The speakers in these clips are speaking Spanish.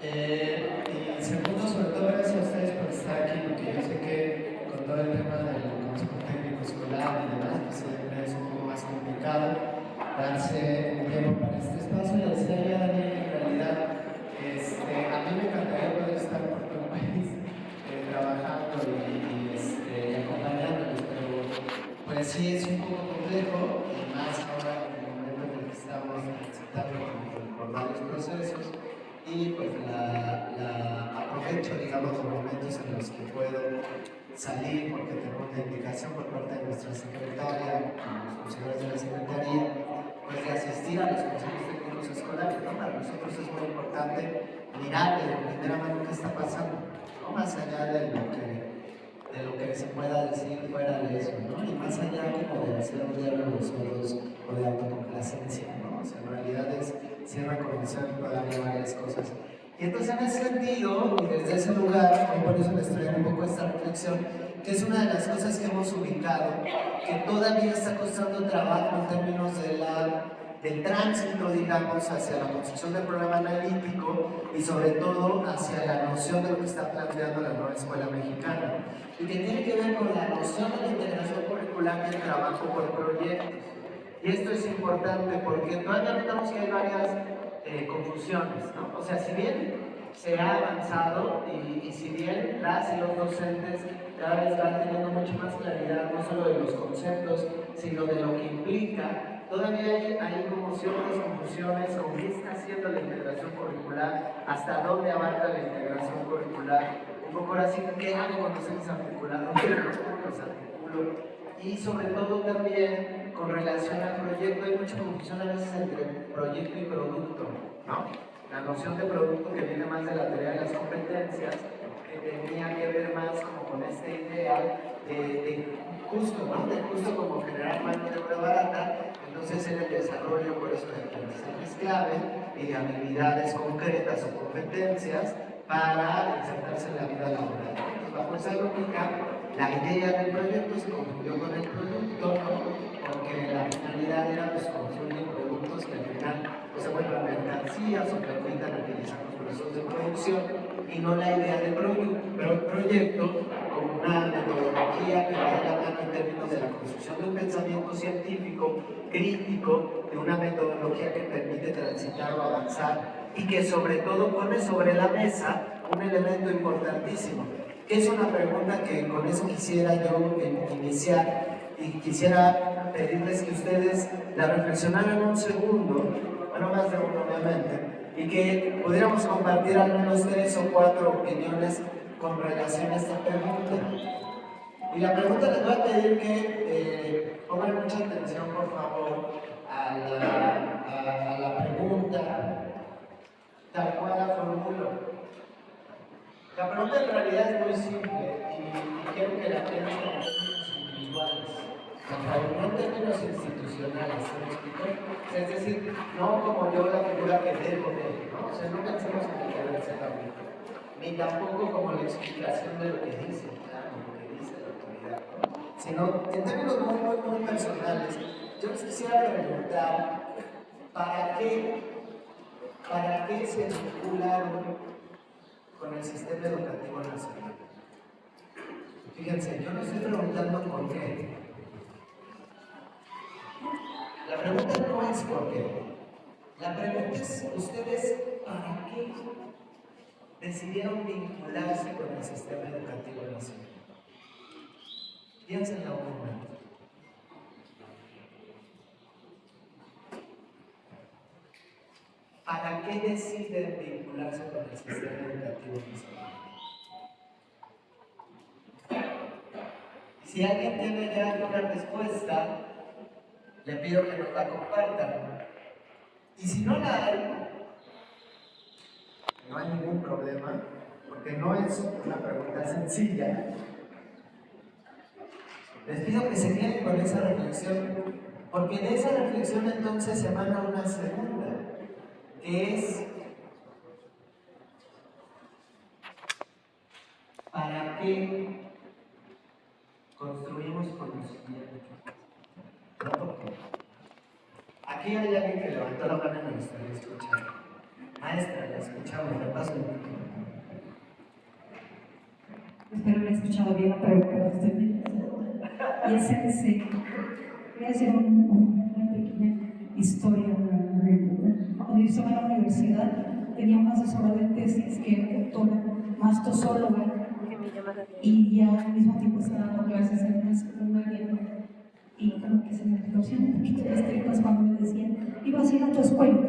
Y segundo, sobre todo, gracias a ustedes por estar aquí, porque yo sé que con todo el tema del consejo técnico escolar y demás, pues siempre es un poco más complicado darse un tiempo para este espacio. Y decía yo a Daniel, en realidad, a mí me encantaría poder estar por todo el país trabajando y acompañándolos, pero pues sí es un poco complejo, y más ahora en el momento en el que estamos transitando por varios procesos. Y pues aprovecho, digamos, los momentos en los que puedo salir porque tengo una indicación por parte de nuestra secretaria, los funcionarios de la secretaría, pues de asistir a los consejos técnicos escolares, ¿no? Para nosotros es muy importante mirar de primera mano qué está pasando, ¿no? Más allá de lo que se pueda decir fuera de eso, ¿no? Y más allá como de hacer un diálogo de sordos o de autocomplacencia, ¿no? O sea, en realidad es sí reconocer todavía varias cosas. Y entonces en ese sentido, y desde ese lugar, y por eso les traigo un poco esta reflexión, que es una de las cosas que hemos ubicado, que todavía está costando trabajo en términos del tránsito, digamos, hacia la construcción del programa analítico y sobre todo hacia la noción de lo que está planteando la nueva escuela mexicana, y que tiene que ver con la noción de la integración curricular y el trabajo por proyectos. Y esto es importante porque todavía notamos que hay varias confusiones, ¿no? O sea, si bien se ha avanzado y si bien las y los docentes cada vez van teniendo mucho más claridad, no solo de los conceptos, sino de lo que implica, todavía hay como ciertas confusiones con qué está haciendo la integración curricular, hasta dónde abarca la integración curricular, un poco ahora sí, qué hago con los ejes articulados, cómo los articulo, y sobre todo también con relación al proyecto. Hay mucha confusión a veces entre proyecto y producto, ¿no? La noción de producto que viene más de la teoría de las competencias, que tenía que ver más como con esta idea de justo, ¿no? De justo como generar mano de obra barata, entonces en el desarrollo, por eso de aprendizajes clave y de habilidades concretas o competencias para insertarse en la vida laboral. Entonces, bajo esa lógica, la idea del proyecto se confundió con el producto, ¿no? Porque la finalidad era pues, construir productos que al final pues, se vuelvan mercancías o permitan utilizar los procesos de producción, y no la idea del proyecto como una metodología que va de la mano en términos de la construcción de un pensamiento científico crítico, de una metodología que permite transitar o avanzar y que sobre todo pone sobre la mesa un elemento importantísimo, que es una pregunta que con eso quisiera yo iniciar, y quisiera pedirles que ustedes la reflexionaran un segundo, bueno, más de uno obviamente, y que pudiéramos compartir al menos 3 o 4 opiniones con relación a esta pregunta. Y la pregunta, les voy a pedir que pongan mucha atención, por favor, a la pregunta, tal cual la formulo. La pregunta en realidad es muy simple y quiero que la piensen en términos individuales, por favor, no en términos institucionales, ¿se me explicó? Es decir, no como yo la figura que debo de, ¿no? O sea, no pensemos en el deber ser la única, ni tampoco como la explicación de lo que dice el plano, lo que dice la autoridad, ¿no? Sino en términos muy personales. Yo les quisiera preguntar, ¿para qué se vincularon con el sistema educativo nacional? Fíjense, yo no estoy preguntando por qué. La pregunta no es por qué. La pregunta es, ¿ustedes para qué decidieron vincularse con el sistema educativo nacional? Piénsenlo un momento. ¿Para qué deciden vincularse con el sistema educativo nacional? Si alguien tiene ya alguna respuesta, le pido que nos la compartan. Y si no la hay, no hay ningún problema, porque no es una pregunta sencilla. Les pido que se queden con esa reflexión, porque de esa reflexión entonces se emana una segunda, que es ¿para qué construimos conocimiento? No, porque aquí hay alguien que levantó la mano y me gustaría escuchar. Maestra, la escuchamos, le paso el micrófono. Espero haber escuchado bien la pregunta que usted me hizo. Y es en serio. Voy a hacer una pequeña historia, una anécdota. Cuando yo estaba en la universidad, tenía una asesora de tesis que era doctora mastosóloga y ya al mismo tiempo estaba dando clases en una secundaria. Y como que se me torcían un poquito las tripas cuando me decían, ibas a ir a tu escuela.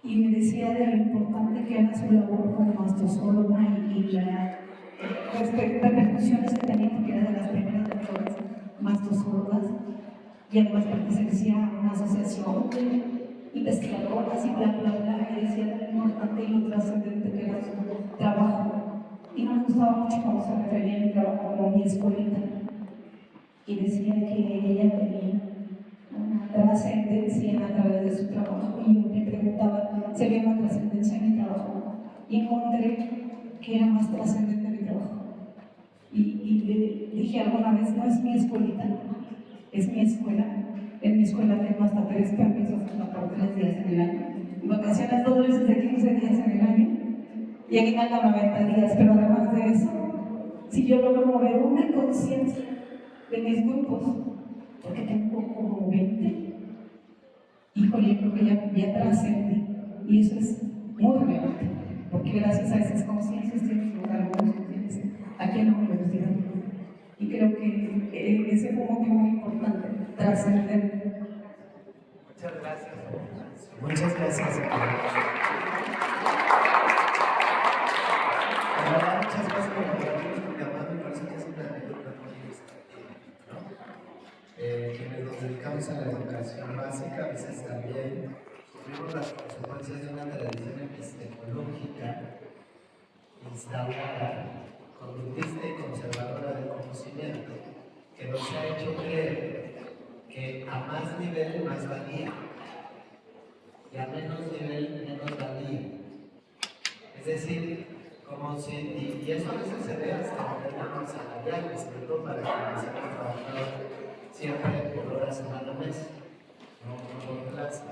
Y me decía de lo importante que era su labor como mastosóloga y las repercusiones que tenía, porque era de las primeras de todas mastosólogas, y además pertenecía a una asociación de investigadoras y bla, bla, bla, y decía lo importante y lo trascendente que era su trabajo. Y no me gustaba mucho cuando se refería a mi trabajo como mi escuelita, y decía que ella tenía una trascendencia a través de su trabajo, y yo me preguntaba si había una trascendencia en mi trabajo, y encontré que era más trascendente mi trabajo. Y le dije alguna vez, no es mi escuelita, es mi escuela. En mi escuela tengo hasta 3 permisos por 3 días en el año, vacaciones 2 veces de 15 días en el año, y aquí mandan 90 días, pero además de eso, si yo logro mover una conciencia de mis grupos, porque tengo como 20, híjole, yo creo que ya trascendí, y eso es muy relevante, porque gracias a esas conciencias tienen lugar algunas conciencias aquí en la universidad, y creo que ese fue un motivo muy importante, trascendente. Muchas gracias. Muchas gracias. Habrá muchas cosas que compartimos porque además me parece que es una anécdota muy ilustrativa, ¿no? Quienes nos dedicamos a la educación básica, a veces también sufrimos las consecuencias de una tradición epistemológica instaurada, conductista y conservadora del conocimiento, que nos ha hecho creer que a más nivel más valía y a menos nivel menos valía. Es decir, como si, y eso a veces se ve hasta en términos salariales, sobre todo para quienes hemos trabajado siempre por horas semana mes, no por clase.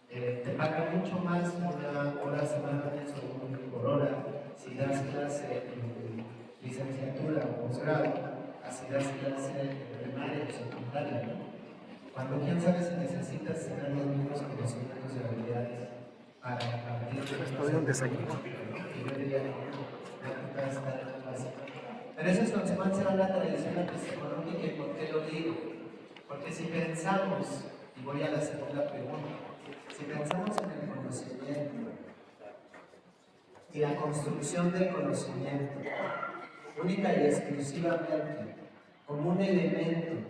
Te pagan mucho más una hora semana mes o un por hora si das clase en licenciatura o posgrado, así das clase en primaria o secundaria, ¿no? Cuando quién sabe si necesitas tener los mismos conocimientos y habilidades para partir de un desayuno. Y yo diría que no estar tan fácil. Pero eso es consecuencia de una tradición epistemológica. ¿Y por qué lo digo? Porque si pensamos, y voy a la segunda pregunta, si pensamos en el conocimiento y la construcción del conocimiento, única y exclusivamente como un elemento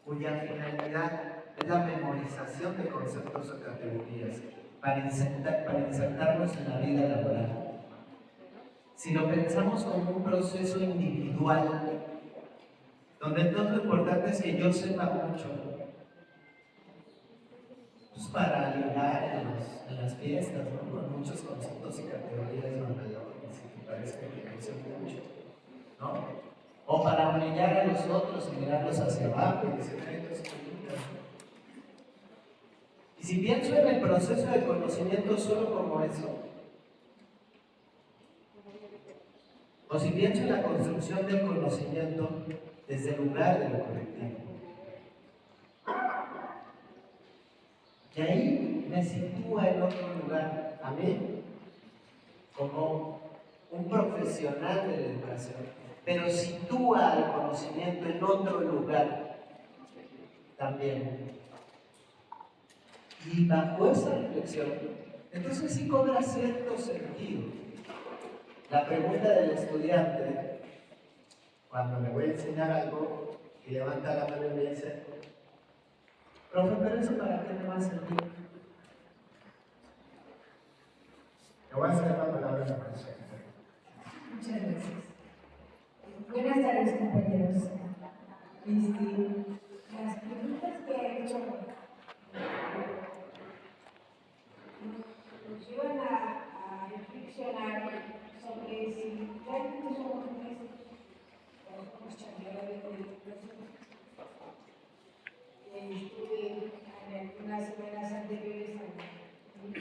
cuya finalidad es la memorización de conceptos o categorías para insertarlos en la vida laboral. Si lo pensamos como un proceso individual, donde entonces lo importante es que yo sepa mucho, pues para ligar en las fiestas, ¿no? Con muchos conceptos y categorías mamadores, y que parezca que no sé mucho, ¿no? O para humillar a los otros y mirarlos hacia abajo y decir, ay, no estoy nunca. Y si pienso en el proceso de conocimiento solo como eso, o si pienso en la construcción del conocimiento desde el lugar de lo colectivo, y ahí me sitúa en otro lugar, a mí, como un profesional de la educación, pero sitúa al conocimiento en otro lugar también. Y bajo esa reflexión, entonces sí cobra cierto sentido la pregunta del estudiante cuando le voy a enseñar algo y levanta la mano y me dice, profe, pero eso para qué me va a servir. Le voy a hacer la palabra a la persona. Muchas gracias. Buenas tardes, compañeros. Las preguntas que he hecho nos llevan a reflexionar sobre si realmente somos honestos o somos chambeadores de educación. Estuve en algunas semanas anteriores al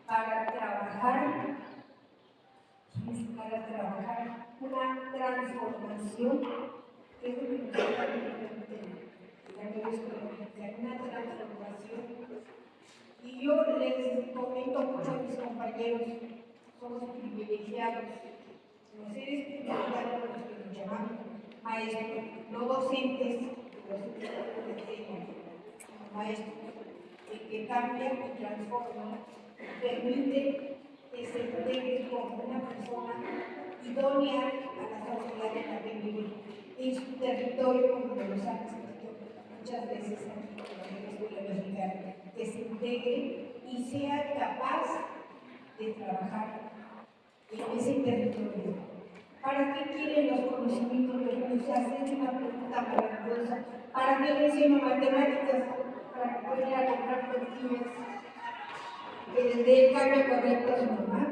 para trabajar una transformación que es lo que nos está una transformación. Y yo les comento mucho a mis compañeros, somos privilegiados, los seres privilegiados los que nos llamamos maestros, no docentes, los que enseñan, maestros, el que cambia y transforma, permite que se integre como una persona idónea a la sociedad en la que vive, en su territorio, como me lo han escrito muchas veces aquí en la escuela mexicana, que se integre y sea capaz de trabajar en ese territorio. ¿Para qué quieren los conocimientos de los? Se hacen una pregunta maravillosa. ¿Para qué le enseño matemáticas? Para que pueda ir a comprar tortillas, que les dé el cambio correcto a su mamá.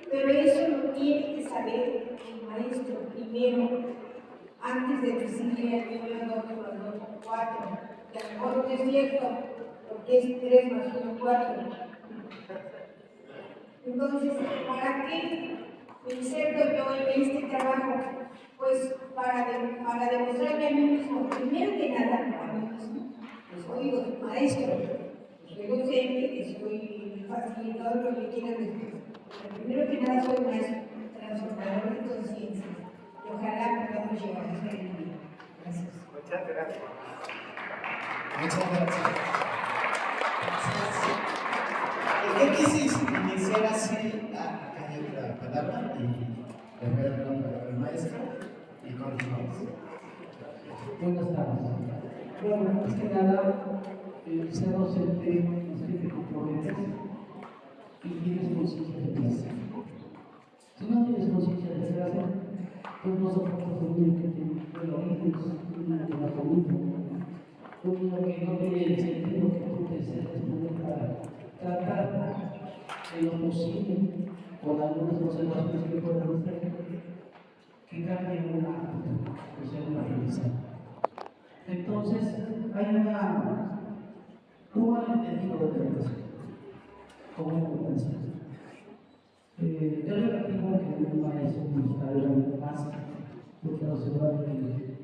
Pero eso lo tiene que saber el maestro primero, antes de decirle al niño 2 más 2 son 4, que a lo mejor no es cierto, porque es 3 más 1 4. Entonces, ¿para qué me inserto yo en este trabajo? Pues para demostrarme a mí mismo, primero que nada, a mí mismo, que soy maestro, soy docente, que soy facilitador, lo que quieran decir. Pero primero que nada soy maestro, transformador de conciencia. Y ojalá podamos llegar a ese nivel. Gracias. Muchas gracias. Muchas gracias. ¿Qué quisiste iniciar así? Hay otra palabra y le voy a dar la palabra al maestro y continuamos. Buenas tardes. Bueno, más que nada, ser docente es que te comprometes y tienes conciencia de clase. Si no tienes conciencia de clase, pues no soportas un niño que tiene orígenes, un niño de la familia, un niño que no tiene el sentido que tú deseas poner para tratar en lo posible con algunas observaciones que puedan hacer que cambien una actitud, o sea, una realización. Entonces, hay un malentendido de la educación, como una educación. Yo relativo que un maestro musical era muy básico, porque no se va que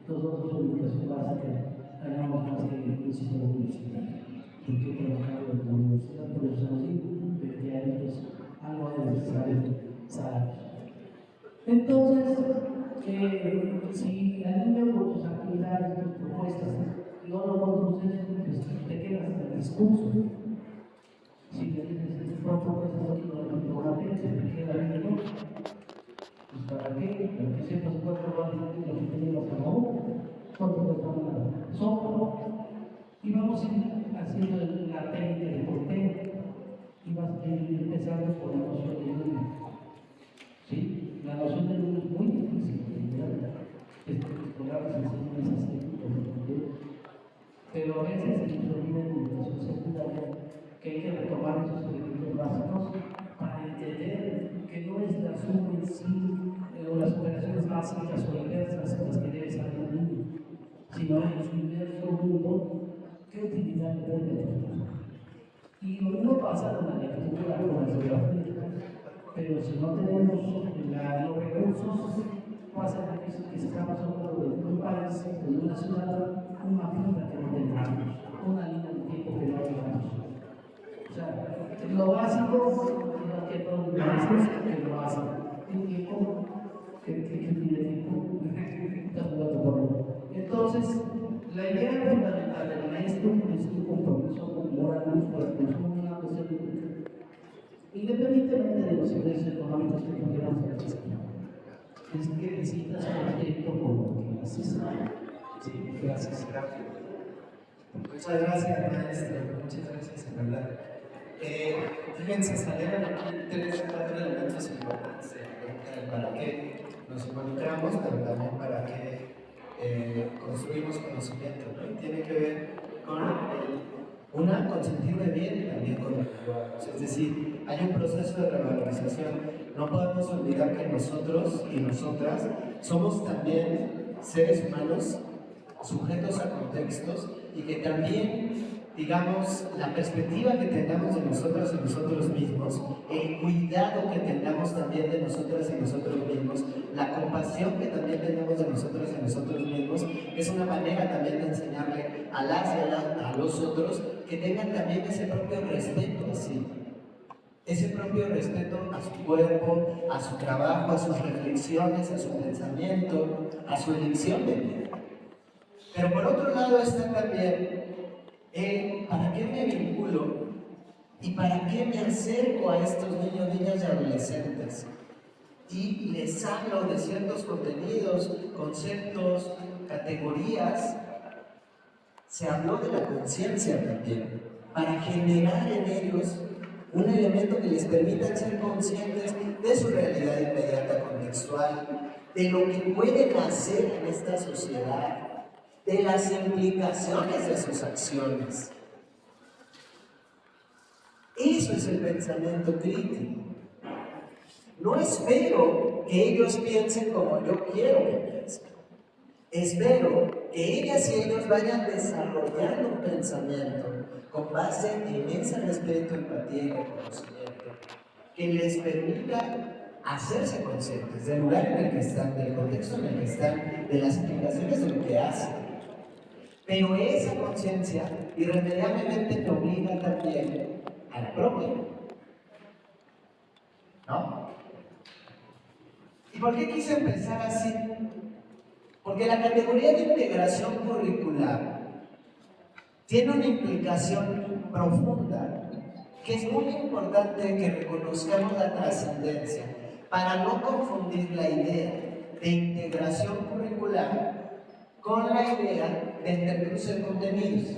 nosotros en educación básica ganamos más que un sistema universitario. Porque he trabajado en la universidad por los años 20 años, algo de necesario saber. Entonces, si al niño con tus actividades, tus propuestas, no lo conduces, pues te quedas en el discurso. Si le dices, propuestas no quiero la se te queda el niño. Pues ¿para qué? Para que sepas cuánto va a decir lo que tenemos a favor, cuánto cuesta una sopa. Y vamos a ir haciendo la técnica de portero. Y vas a ir empezando por la noción de niño. ¿Sí? La noción de niño es muy difícil de entender. Estos programas enseñan esas técnicas, pero a veces se nos olvida en la educación secundaria que hay que retomar esos elementos básicos para entender que no es la suma en sí o las operaciones básicas o inversas las que debe saber el niño, sino en su inverso mundo, qué utilidad le puede tener. Y lo mismo pasa con la lectura, con la geografía, pero si no tenemos los recursos, va a ser difícil que seamos de un país, de una ciudad, un mapita que no tengamos, una línea de tiempo que no tengamos. O sea, lo básico, que todos los maestros que lo hacen, un tiempo que tiene tiempo, está jugando por él. Entonces, la idea fundamental del maestro es un compromiso moral muy fuerte, es una cuestión de independientemente de los ingresos económicos que tuviéramos en la escuela. Es que necesitas contento con lo que haces. Sí, gracias. Muchas gracias, maestro. Muchas gracias, en verdad. Fíjense, salieron aquí 3 o 4 elementos importantes para qué nos involucramos, pero también para qué construimos conocimiento, ¿no? Y tiene que ver con con sentido de bien y también con lo que hablamos. Es decir, hay un proceso de revalorización. No podemos olvidar que nosotros y nosotras somos también seres humanos sujetos a contextos y que también digamos, la perspectiva que tengamos de nosotros y nosotros mismos, el cuidado que tengamos también de nosotras y nosotros mismos, la compasión que también tenemos de nosotros y nosotros mismos, es una manera también de enseñarle a las y a los otros que tengan también ese propio respeto así. Ese propio respeto a su cuerpo, a su trabajo, a sus reflexiones, a su pensamiento, a su elección de vida. Pero por otro lado está también el ¿para qué me vinculo y para qué me acerco a estos niños, niñas y adolescentes? Y les hablo de ciertos contenidos, conceptos, categorías. Se habló de la conciencia también, para generar en ellos un elemento que les permita ser conscientes de su realidad inmediata contextual, de lo que pueden hacer en esta sociedad, de las implicaciones de sus acciones. Eso es el pensamiento crítico. No espero que ellos piensen como yo quiero que piensen. Espero que ellas y ellos vayan desarrollando un pensamiento con base en ese respeto, empatía y reconocimiento que les permita hacerse conscientes del lugar en el que están, del contexto en el que están, de las implicaciones de lo que hacen. Pero esa conciencia irremediablemente te obliga también a la propia, ¿no? ¿Y por qué quise empezar así? Porque la categoría de integración curricular tiene una implicación profunda que es muy importante que reconozcamos la trascendencia para no confundir la idea de integración curricular con la idea de entrecruce de contenidos.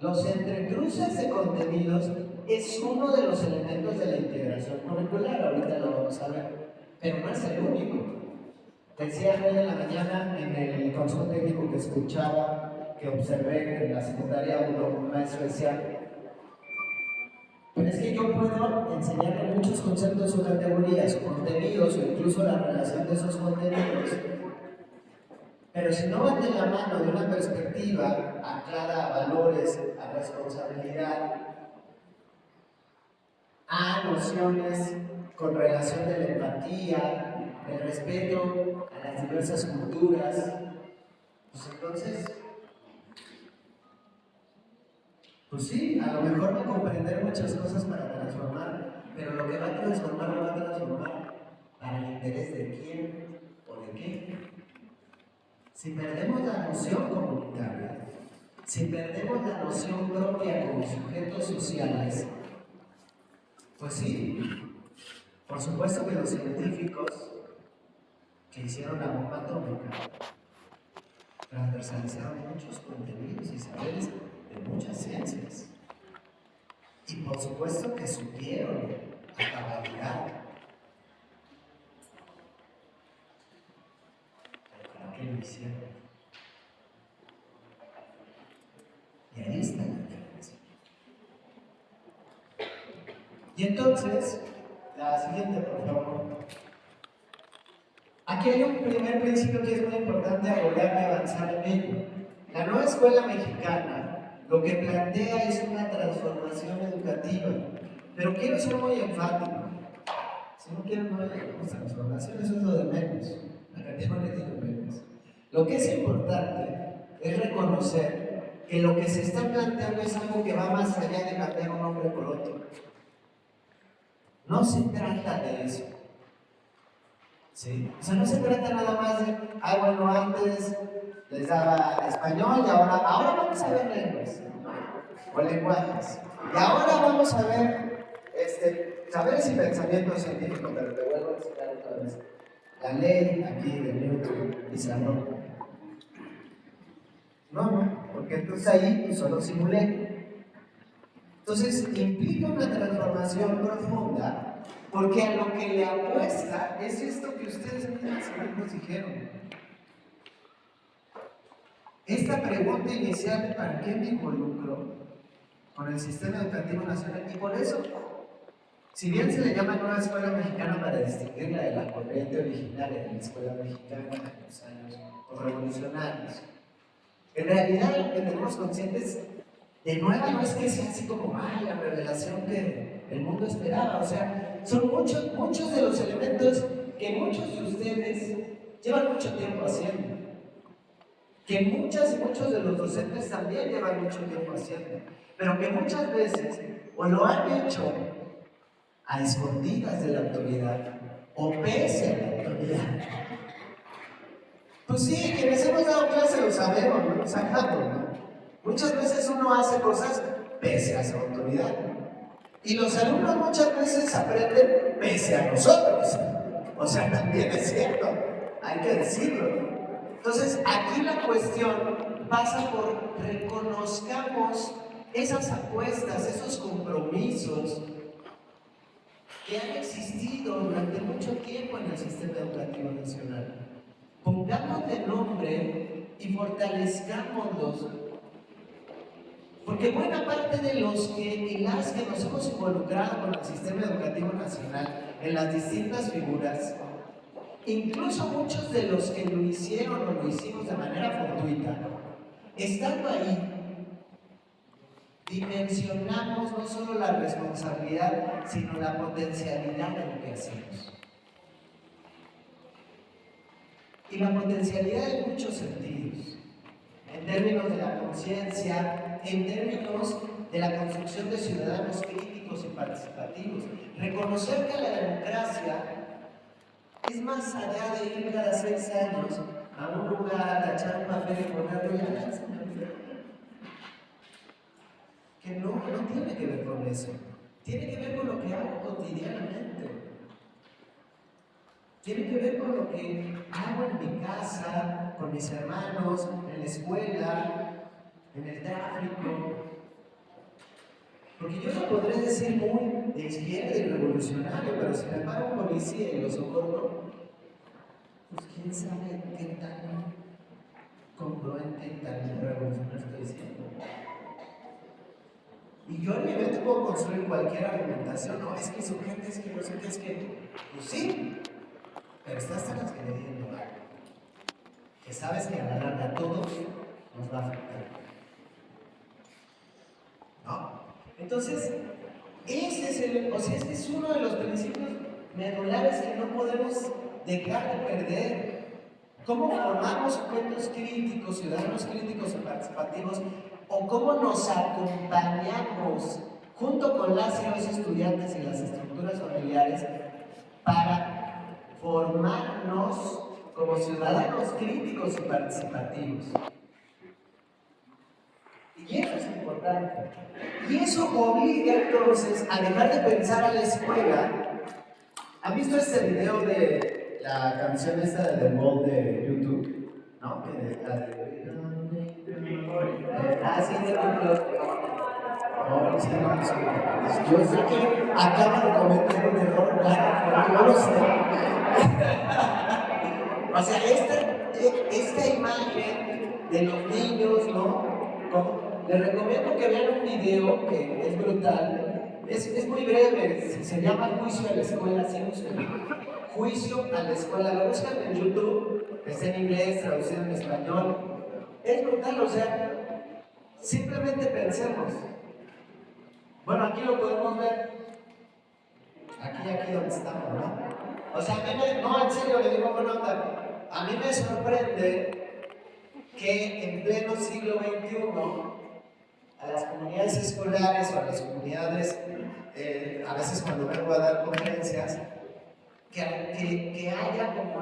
Los entrecruces de contenidos es uno de los elementos de la integración curricular, ahorita lo vamos a ver, pero no es el único. Decía hoy en la mañana en el consejo técnico que escuchaba, que observé en la secundaria, un maestro decía, pero es que yo puedo enseñarle muchos conceptos o categorías, o contenidos, o incluso la relación de esos contenidos, pero si no van de la mano de una perspectiva aclara a valores, a responsabilidad, a nociones con relación de la empatía, el respeto a las diversas culturas, pues entonces, pues sí, a lo mejor va a comprender muchas cosas para transformar, pero lo que va a transformar lo va a transformar para el interés de quién o de qué. Si perdemos la noción comunitaria, si perdemos la noción propia como sujetos sociales, pues sí, por supuesto que los científicos que hicieron la bomba atómica transversalizaron muchos contenidos y saberes de muchas ciencias. Y por supuesto que supieron a cabalidad. Pero ¿para qué lo hicieron? Y ahí está la diferencia. Y entonces, la siguiente, por favor. Aquí hay un primer principio que es muy importante abordar y avanzar en ello. La nueva escuela mexicana lo que plantea es una transformación educativa, pero quiero ser muy enfático. Si no quieren, no hay transformación, eso es lo de menos. La cantidad es lo de menos. Lo que es importante es reconocer que lo que se está planteando es algo que va más allá de cambiar un nombre por otro. No se trata de eso. ¿Sí? O sea, no se trata nada más de, bueno, antes les daba español y ahora vamos a ver lenguas o lenguajes. Y ahora vamos a ver saberes y pensamiento científico, pero te vuelvo a explicar otra vez. La ley aquí de Newton dice no. No, porque entonces ahí solo simulé. Entonces implica una transformación profunda. Porque a lo que le apuesta es esto que ustedes mismos dijeron. Esta pregunta inicial de ¿para qué me involucro con el sistema educativo nacional? Y por eso, si bien se le llama Nueva Escuela Mexicana para distinguirla de la corriente originaria de la Escuela Mexicana de los años revolucionarios, En realidad, lo que tenemos conscientes de nueva no es que sea así como la revelación que el mundo esperaba. O sea, son muchos de los elementos que muchos de ustedes llevan mucho tiempo haciendo. Que muchas y muchos de los docentes también llevan mucho tiempo haciendo. Pero que muchas veces o lo han hecho a escondidas de la autoridad o pese a la autoridad. Pues sí, quienes hemos dado clase lo sabemos, ¿no? Sacamos, ¿no? Muchas veces uno hace cosas pese a su autoridad. Y los alumnos muchas veces aprenden pese a nosotros. O sea, también es cierto, hay que decirlo. Entonces, aquí la cuestión pasa por reconozcamos esas apuestas, esos compromisos que han existido durante mucho tiempo en el sistema educativo nacional. Pongámosle nombre y fortalezcámoslos, porque buena parte de los que y las que nos hemos involucrado con el sistema educativo nacional en las distintas figuras, incluso muchos de los que lo hicieron o lo hicimos de manera fortuita, estando ahí, dimensionamos no solo la responsabilidad, sino la potencialidad de lo que hacemos. Y la potencialidad en muchos sentidos, en términos de la conciencia, en términos de la construcción de ciudadanos críticos y participativos. Reconocer que la democracia es más allá de ir cada 6 años a un lugar, a echar un papel y ponerlo y a que no tiene que ver con eso. Tiene que ver con lo que hago cotidianamente. Tiene que ver con lo que hago en mi casa, con mis hermanos, en la escuela, en el tráfico. Porque yo lo podré decir muy de izquierda y revolucionario, pero si me para un policía y lo socorro, pues quién sabe qué tan congruente y tan revolucionario estoy diciendo. Y yo en mi mente puedo construir cualquier argumentación, no, es que su gente, es que no sé qué, es que, pues sí, pero estás transgrediendo algo que sabes que a la larga a todos nos va a afectar. ¿No? Entonces, este es uno de los principios medulares que no podemos dejar de perder. ¿Cómo formamos sujetos críticos, ciudadanos críticos y participativos? ¿O cómo nos acompañamos junto con las y los estudiantes y las estructuras familiares para formarnos como ciudadanos críticos y participativos? Y eso es importante. Y eso obliga entonces a dejar de pensar a la escuela. ¿Han visto este video de la canción esta de The Wall de YouTube? ¿No? Que la de... sí, de YouTube. No, sí, no, yo sé que acaba de cometer un error, porque yo lo sé. O sea, esta imagen de los niños, ¿no? Les recomiendo que vean un video que es brutal, es muy breve, se llama Juicio a la Escuela, ¿sí? Juicio a la Escuela, lo buscan en YouTube, está en inglés, traducido en español, es brutal, o sea, simplemente pensemos. Bueno, aquí lo podemos ver, aquí donde estamos, ¿no? O sea, no, en serio, le digo buena onda, a mí me sorprende que en pleno siglo XXI, a las comunidades escolares o a las comunidades, a veces cuando vengo a dar conferencias, que haya como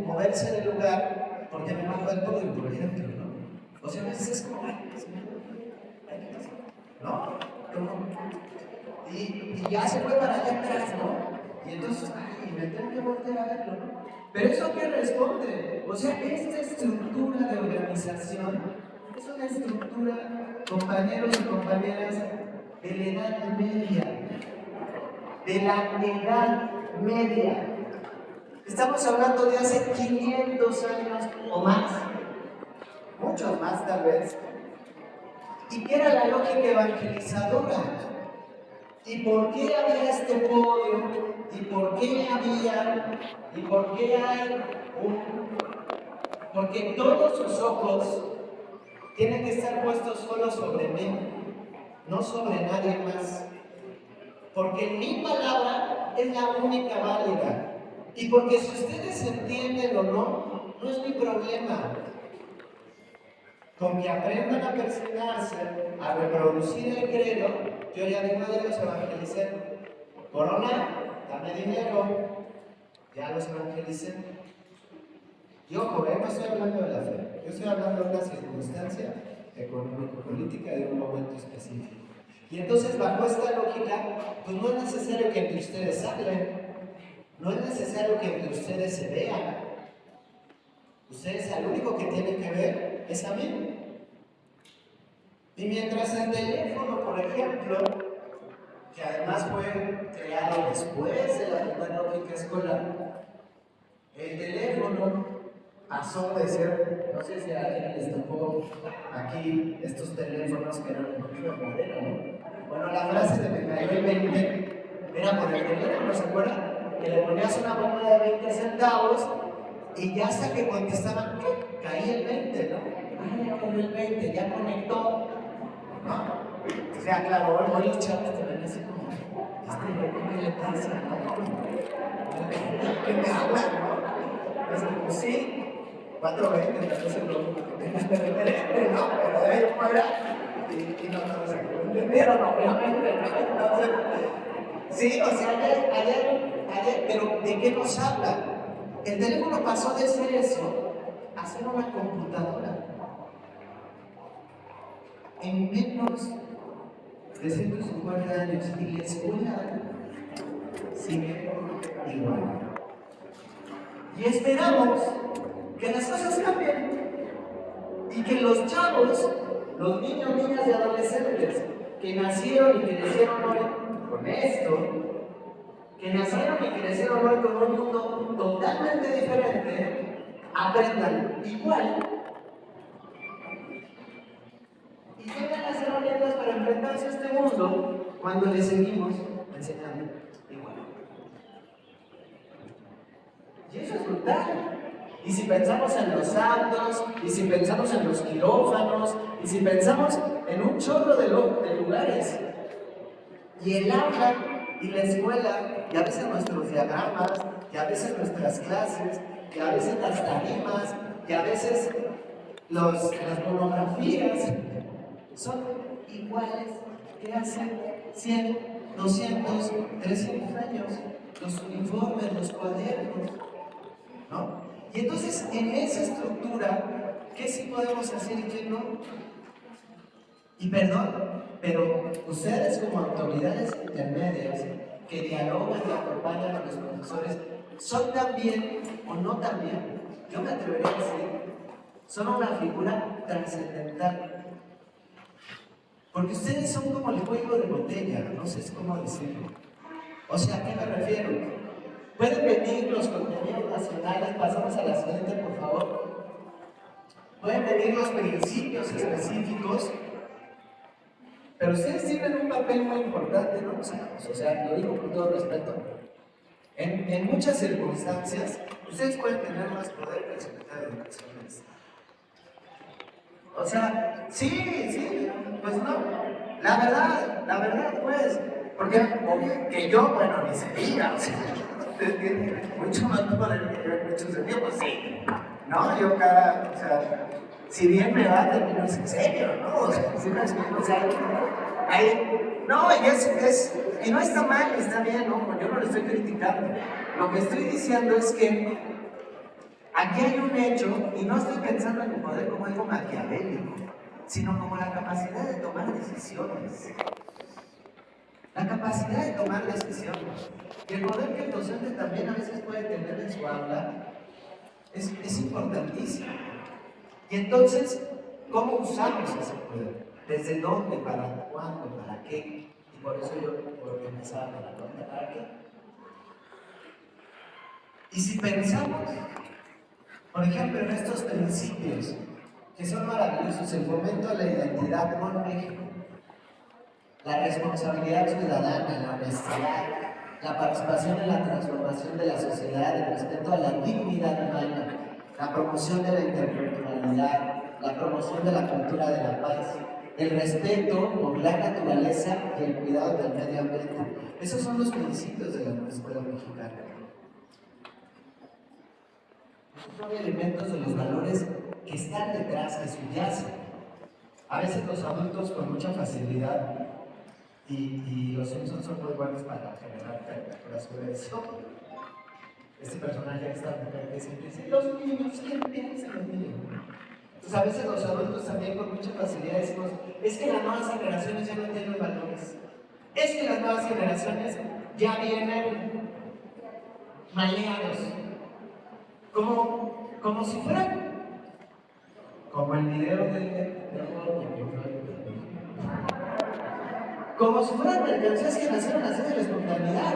moverse del lugar, porque me bajo el podio, por ejemplo, ¿no? O sea, a veces es como, ¿no? Y ya se fue para allá atrás, ¿no? Y entonces, me tengo que volver a verlo, ¿no? Pero eso que responde, o sea, esta estructura de organización es una estructura, compañeros y compañeras, de la Edad Media. De la Edad Media. Estamos hablando de hace 500 años o más, muchos más tal vez. ¿Y qué era la lógica evangelizadora? ¿Y por qué había este podio? ¿Y por qué hay Porque todos sus ojos tienen que estar puestos solo sobre mí, no sobre nadie más. Porque mi palabra es la única válida. Y porque si ustedes entienden o no, no es mi problema. Con que aprendan a persignarse, a reproducir el credo, yo ya digo, ya los evangelicé. Corona, dame dinero, ya los evangelicé. Y ojo, no estoy hablando de la fe, yo estoy hablando de una circunstancia económico-política de un momento específico. Y entonces, bajo esta lógica, pues no es necesario que entre ustedes hablen, no es necesario que entre ustedes se vean. Ustedes al único que tienen que ver es a mí. Y mientras el teléfono, por ejemplo, que además fue creado después de la primera lógica escolar, el teléfono pasó de ser, no sé si a alguien les tocó aquí estos teléfonos que eran un de madera, ¿no? Bueno, la frase de me cayó el 20 era por el teléfono, ¿se acuerdan? Que le ponías una moneda de 20 centavos y ya hasta que contestaban, ¿qué? Caía el 20, ¿no? Ah, ya cayó el 20, ya conectó, ¿no? O sea, claro, hoy los chavos te ven así como, ¿qué le pasa? ¿Qué me hablan, no? Entonces, pues sí, 420, entonces lo que tengas de referente, ¿no? Pero de ahí fuera, y no estamos aquí. ¿Entendieron? Obviamente, ¿no? Entonces, sí, o sea, ayer, pero ¿de qué nos habla? El teléfono pasó de ser eso a ser una computadora. En menos de 150 años, y la escuela sigue igual. Y esperamos que las cosas cambien y que los chavos, los niños, niñas y adolescentes que nacieron y que crecieron hoy con esto, que nacieron y crecieron hoy con un mundo totalmente diferente, aprendan igual y tengan las herramientas para enfrentarse a este mundo cuando les seguimos enseñando igual. Y eso es brutal. Y si pensamos en los santos, y si pensamos en los quirófanos, y si pensamos en un chorro de lugares, y el aula y la escuela, y a veces nuestros diagramas, y a veces nuestras clases, y a veces las tarimas, y a veces las monografías, son iguales que hace 100, 200, 300 años. Los uniformes, los cuadernos, ¿no? Y entonces, en esa estructura, ¿qué sí podemos hacer y qué no? Y perdón, pero ustedes como autoridades intermedias que dialogan y acompañan a los profesores, ¿son también o no también? Yo me atrevería a decir, son una figura trascendental. Porque ustedes son como el cuello de botella, no sé cómo decirlo. O sea, ¿a qué me refiero? Pueden venir los contenidos nacionales, pasamos a la siguiente, por favor. Pueden venir los principios específicos, pero ustedes tienen un papel muy importante, ¿no? O sea, lo digo con todo respeto. En muchas circunstancias, ustedes pueden tener más poder que el secretario de Educación del Estado. O sea, sí, pues no. La verdad, pues, porque que yo, bueno, ni se diga, o sea, tiene mucho más poder que yo en muchos sentidos, pues sí. No, yo o sea, si bien me va a terminar en serio, ¿no? O sea, si me explico, o sea, ahí, no, y no está mal, está bien, no, yo no lo estoy criticando. Lo que estoy diciendo es que aquí hay un hecho, y no estoy pensando en el poder como algo maquiavélico, sino como la capacidad de tomar decisiones. La capacidad de tomar decisiones. Y el poder que el docente también a veces puede tener en su aula es importantísimo. Y entonces, ¿cómo usamos ese poder? ¿Desde dónde? ¿Para cuándo? ¿Para qué? Y por eso yo empezaba con la pregunta, ¿para qué? Y si pensamos, por ejemplo, en estos principios, que son maravillosos, el fomento a la identidad con México, la responsabilidad ciudadana, la honestidad, la participación en la transformación de la sociedad, el respeto a la dignidad humana, la promoción de la interculturalidad, la promoción de la cultura de la paz, el respeto por la naturaleza y el cuidado del medio ambiente. Esos son los principios de la escuela mexicana. Son elementos de los valores que están detrás, que subyacen. A veces los adultos con mucha facilidad, y los Simpsons son muy buenos para generar caricaturas sobre eso. Este personaje está que siempre dice, los niños, ¿quién piensa en los niños? Entonces a veces los adultos también con mucha facilidad decimos, es que las nuevas generaciones ya no tienen valores. Es que las nuevas generaciones ya vienen maleados. Como si fueran, como el video como si fueran mercancías que nacieron así de la espontaneidad.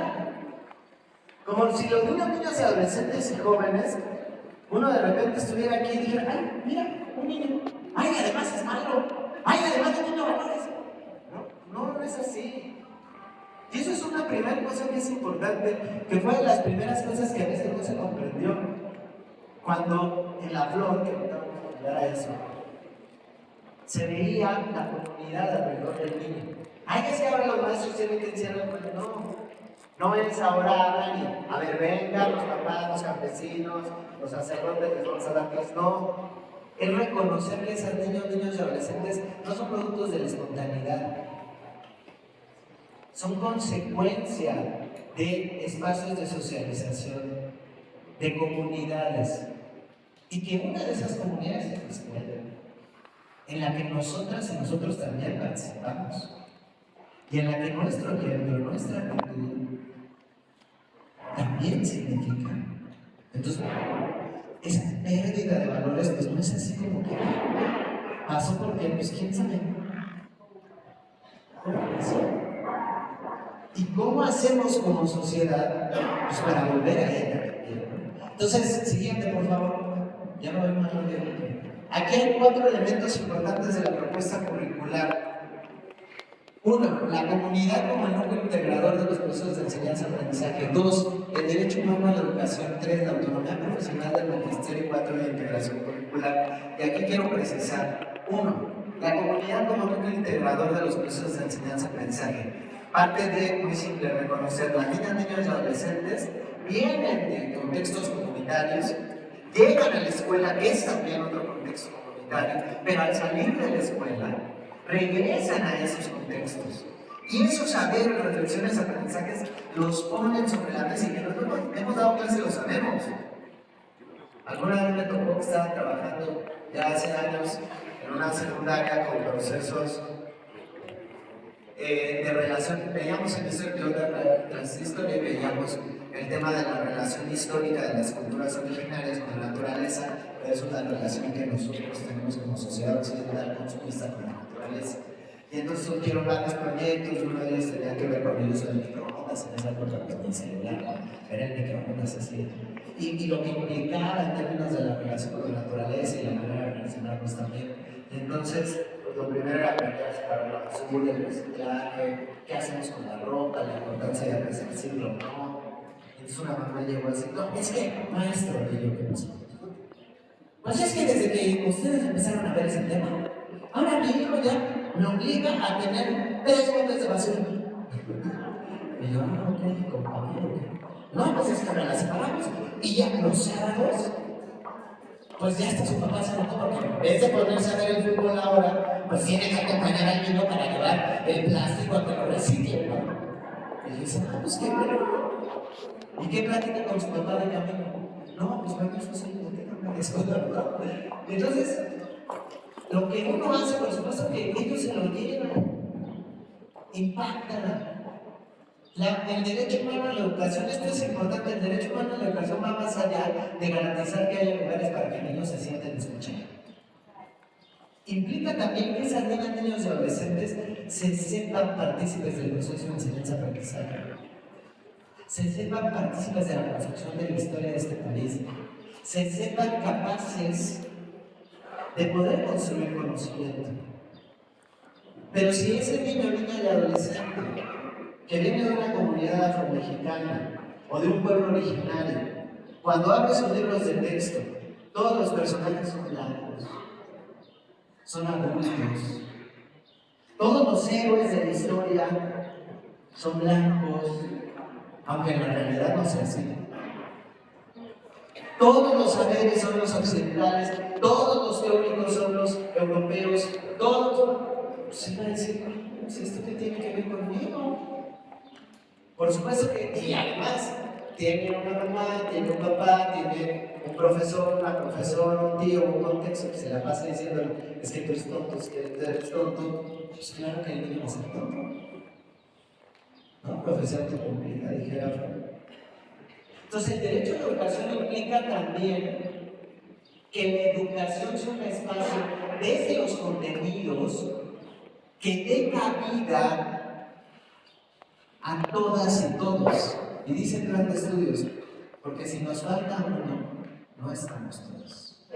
Como si los niños y adolescentes y jóvenes, uno de repente estuviera aquí y dijera, ay, mira, un niño, ay, además es malo, ay, además no tiene valores. No es así. Y eso es una primera cosa que es importante, que fue de las primeras cosas que a veces no se comprendió. Cuando en la flor, que ahorita vamos a llegar a eso, se veía la comunidad alrededor del niño. Ay, que si ahora los maestros tienen que encierrar, no es ahora hablan y, a ver, vengan los papás, los campesinos, los sacerdotes, les vamos a dar clases. No, es reconocer que esos niños y adolescentes no son productos de la espontaneidad, son consecuencia de espacios de socialización, de comunidades, y que una de esas comunidades es la escuela, en la que nosotras y nosotros también participamos, y en la que nuestro ejemplo, nuestra actitud también significa. Entonces, esa pérdida de valores pues no es así como que pasó porque, pues quién sabe cómo pasó. ¿Y cómo hacemos como sociedad pues, para volver a ella? Entonces, siguiente por favor, ya no veo más lo que aquí hay 4 elementos importantes de la propuesta curricular. 1. La comunidad como el núcleo integrador de los procesos de enseñanza-aprendizaje. 2. El derecho humano a la educación. 3. La autonomía profesional del magisterio. 4. La integración curricular. Y aquí quiero precisar. 1. La comunidad como núcleo integrador de los procesos de enseñanza-aprendizaje. Parte de, muy simple, reconocer las niñas, niños y adolescentes vienen de contextos comunitarios, llegan a la escuela, es también otro contexto comunitario, pero al salir de la escuela, regresan a esos contextos. Y esos saberes, reflexiones, aprendizajes, los ponen sobre la mesa y que nosotros hemos dado clase, lo sabemos. Alguna vez me tocó que estaba trabajando ya hace años en una secundaria con procesos de relación. Veíamos en ese transistor y veíamos el tema de la relación histórica de las culturas originarias con la naturaleza. Eso es la relación que nosotros tenemos como sociedad occidental consumista con la naturaleza. Y entonces surgieron varios proyectos, uno de ellos tenía que ver con el uso del microondas en esa época con el celular, era el microondas así. Y lo que implicaba en términos de la relación con la naturaleza y la manera de relacionarnos también. Entonces, pues lo primero era aprender a separar la basura, el reciclaje, qué hacemos con la ropa, la importancia de resarcirlo o no. Entonces una mamá llegó así, no, es que, maestro, y yo, ¿qué pasó? Pues es que desde que ustedes empezaron a ver ese tema, ahora mi hijo ya me obliga a tener 3 botes de basura. Y yo, no, ok, compañero. No, pues es que ahora las separamos. Y ya los sábados, pues ya está su papá se notó porque en vez de ponerse a ver el fútbol ahora, pues tiene que acompañar al niño para llevar el plástico a que lo recicle, ¿no? Y yo dice, no, pues qué bueno. ¿Y qué plática con su papá de camino? No, pues bueno, eso sí, no tengo una escuela, ¿verdad? Entonces, lo que uno hace, por supuesto que ellos se lo llevan, impactan. El derecho humano a la educación, esto es importante, el derecho humano a la educación va más allá de garantizar que haya lugares para que niños se sienten escuchados. Implica también que esas niñas, niños y adolescentes se sepan partícipes del proceso de enseñanza-aprendizaje, se sepan partícipes de la construcción de la historia de este país, se sepan capaces de poder construir conocimiento. Pero si ese niño, niña y adolescente que viene de una comunidad afromexicana o de un pueblo originario, cuando abre sus libros de texto Todos los personajes son blancos, son adultos. Todos los héroes de la historia son blancos, aunque en la realidad no sea así. Todos los saberes son los occidentales, todos los teóricos son los europeos, todos. Se va a decir, pues, ¿esto qué tiene que ver conmigo? Por supuesto que, y además, tiene una mamá, tiene un papá, tiene un profesor, una profesora, un tío, un contexto que se la pasa diciendo, es que tú eres tonto, es que tú eres tonto. Pues claro que él iba a ser tonto. ¿No? Profesión autocumplida, dijera Freud. Entonces, el derecho a la educación implica también que la educación sea un espacio desde los contenidos que dé cabida a todas y todos. Y dicen grandes estudios, porque si nos falta uno, no estamos todos.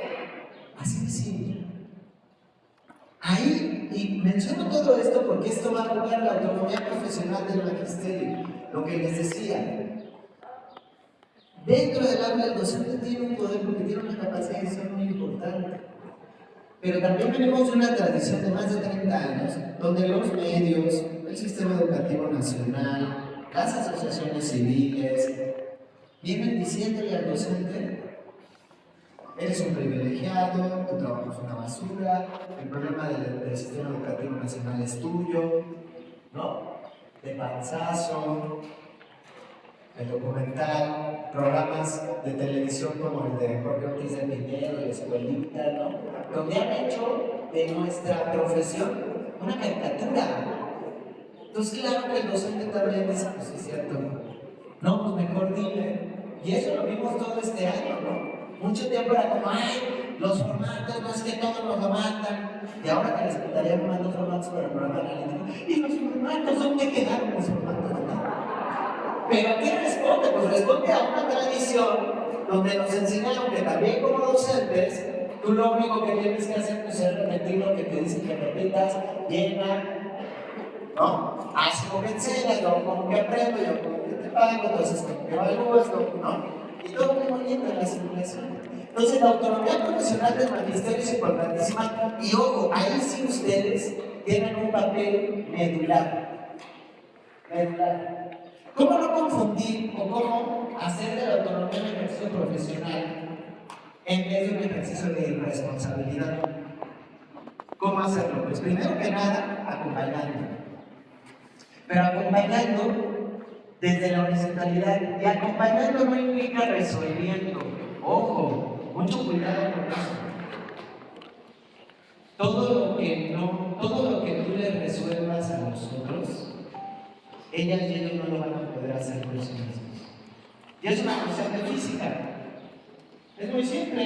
Así de simple. Ahí, y menciono todo esto porque esto va a jugar la autonomía profesional del magisterio, lo que les decía. Dentro del aula el docente tiene un poder porque tiene una capacidad de decisión muy importante. Pero también venimos de una tradición de más de 30 años, donde los medios, el sistema educativo nacional, las asociaciones civiles, vienen diciéndole al docente: eres un privilegiado, tu trabajo es una basura, el problema del sistema educativo nacional es tuyo, ¿no? De panzazo, el documental, programas de televisión como el de Jorge Ortiz de Pinedo y Escuelita, ¿no? Donde han hecho de nuestra profesión una caricatura. Entonces, claro que el docente también dice, pues es cierto, no, pues mejor dile. Y eso lo vimos todo este año, ¿no? Mucho tiempo era como, ay, los formatos, no es que todos los matan. Y ahora que la Secretaría me mandó formatos para el programa analítico, y los formatos, ¿dónde quedaron los formatos? ¿No? Pero ¿a qué responde? Pues responde a una tradición donde nos enseñaron que también como docentes, tú lo único que tienes que hacer pues, es repetir lo que te dicen que repitas, llena, ¿no? Haz como que enseñas, yo como que aprendo, yo como que te pago, entonces como que valgo esto, ¿no? Y todo muy bonito en la simulación. Entonces la autonomía profesional del magisterio es importantísima y ojo, ahí sí ustedes tienen un papel medular. ¿Cómo no confundir o cómo hacer de la autonomía un ejercicio profesional en vez de un ejercicio de irresponsabilidad? ¿Cómo hacerlo? Pues primero que nada, acompañando. Pero acompañando desde la horizontalidad. Y acompañando no implica resolviendo. Ojo, mucho cuidado con eso. Todo lo que tú le resuelvas a los otros, ellas y ellos no lo van a poder hacer por sí mismos. Y es una cuestión de física. Es muy simple.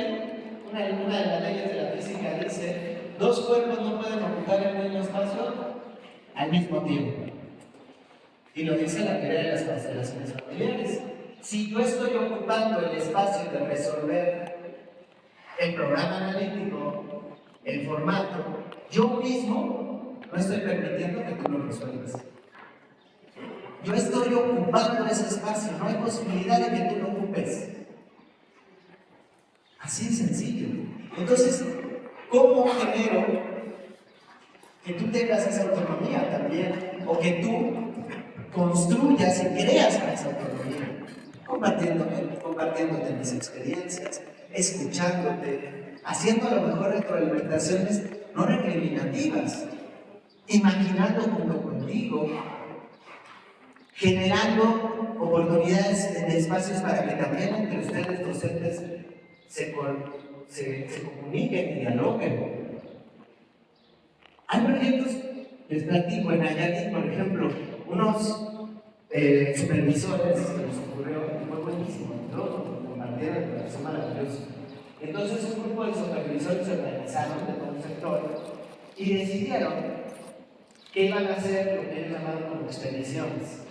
Una de las leyes de la física dice: dos cuerpos no pueden ocupar el mismo espacio al mismo tiempo. Y lo dice la teoría de las constelaciones familiares. Si yo estoy ocupando el espacio de resolver el programa analítico, el formato, yo mismo no estoy permitiendo que tú lo resuelvas. Yo estoy ocupando ese espacio, no hay posibilidad de que tú lo ocupes. Así de sencillo. Entonces, ¿cómo genero que tú tengas esa autonomía también? O que tú construyas y creas esa autonomía, compartiéndote mis experiencias, escuchándote, haciendo a lo mejor retroalimentaciones no recriminativas, imaginando junto contigo, generando oportunidades de espacios para que también entre ustedes docentes se comuniquen y dialoguen. Hay proyectos, les platico, en Nayarit, por ejemplo, unos supervisores que nos ocurrió, fue buenísimo, ¿no? Compartieron, fue maravilloso. Entonces un grupo de supervisores se organizaron de todo un sector y decidieron que iban a hacer lo que ellos llamaron como expediciones.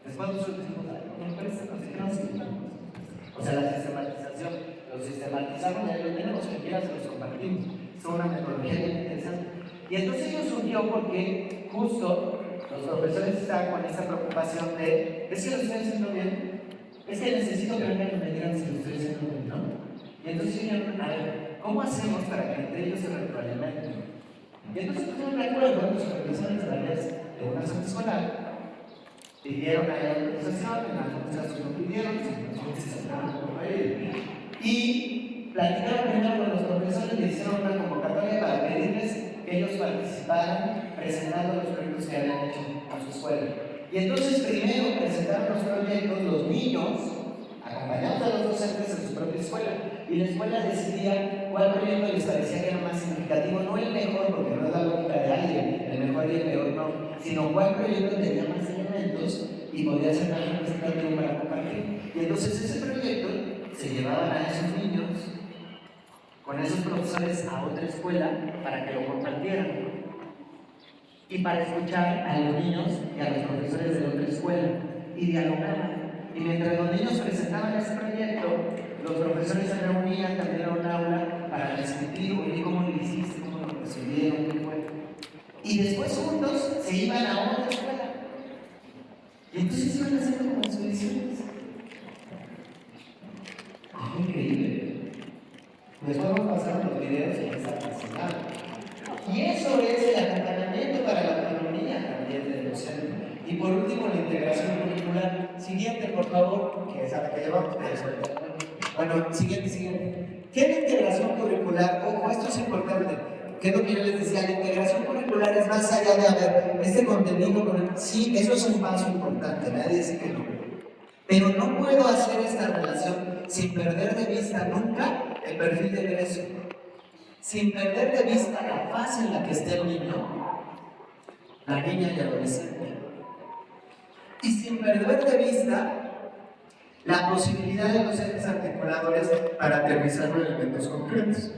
Después nosotros dijimos, ¿no parece considerarse? O sea, la sistematización, lo sistematizamos y ahí lo tenemos, que quieras se los compartimos. Es una metodología bien interesante. Y entonces ello surgió porque justo los profesores estaban con esa preocupación de: es que lo estoy haciendo bien, es que necesito que vengan y me digan si lo estoy haciendo bien, ¿no? Y entonces dijeron, a ver, ¿cómo hacemos para que entre ellos se retroalimenten? Y entonces tuvieron un acuerdo, los supervisores de una zona escolar, pidieron a la autorización, en la autorización lo pidieron, se sentaron como él. Y platicaron primero con los profesores, le hicieron una convocatoria para pedirles que ellos participaran presentando los proyectos que habían hecho a su escuela. Y entonces primero presentaron los proyectos los niños, acompañados a los docentes en su propia escuela. Y la escuela decidía cuál proyecto les parecía que era más significativo, no el mejor, porque no es la lógica de alguien, el mejor y el peor no, sino cuál proyecto tenía más elementos y podía ser más representativo para compartir. Y entonces ese proyecto se llevaban a esos niños con esos profesores a otra escuela para que lo compartieran y para escuchar a los niños y a los profesores de la otra escuela y dialogar. Y mientras los niños presentaban ese proyecto, los profesores se reunían también en un aula para discutir, oye, ¿cómo lo hiciste? ¿Cómo lo resolvieron? ¿Qué fue? Y después juntos se iban a otra escuela. Y entonces iban haciendo como expediciones. Es increíble. Después nos pasaron los videos y está fascinado. Y eso es el acompañamiento para la autonomía también del docente. Y por último, la integración curricular. Siguiente, por favor, que es a la que llevamos. Bueno, siguiente. ¿Qué es la integración curricular? Ojo, esto es importante. ¿Qué es lo que yo les decía? La integración curricular es más allá de, a ver, este contenido, sí, eso es un paso importante, nadie dice que no. Pero no puedo hacer esta relación sin perder de vista nunca el perfil de egreso, sin perder de vista la fase en la que esté el niño, la niña y adolescente, y sin perder de vista la posibilidad de los entes articuladores para aterrizar los elementos concretos.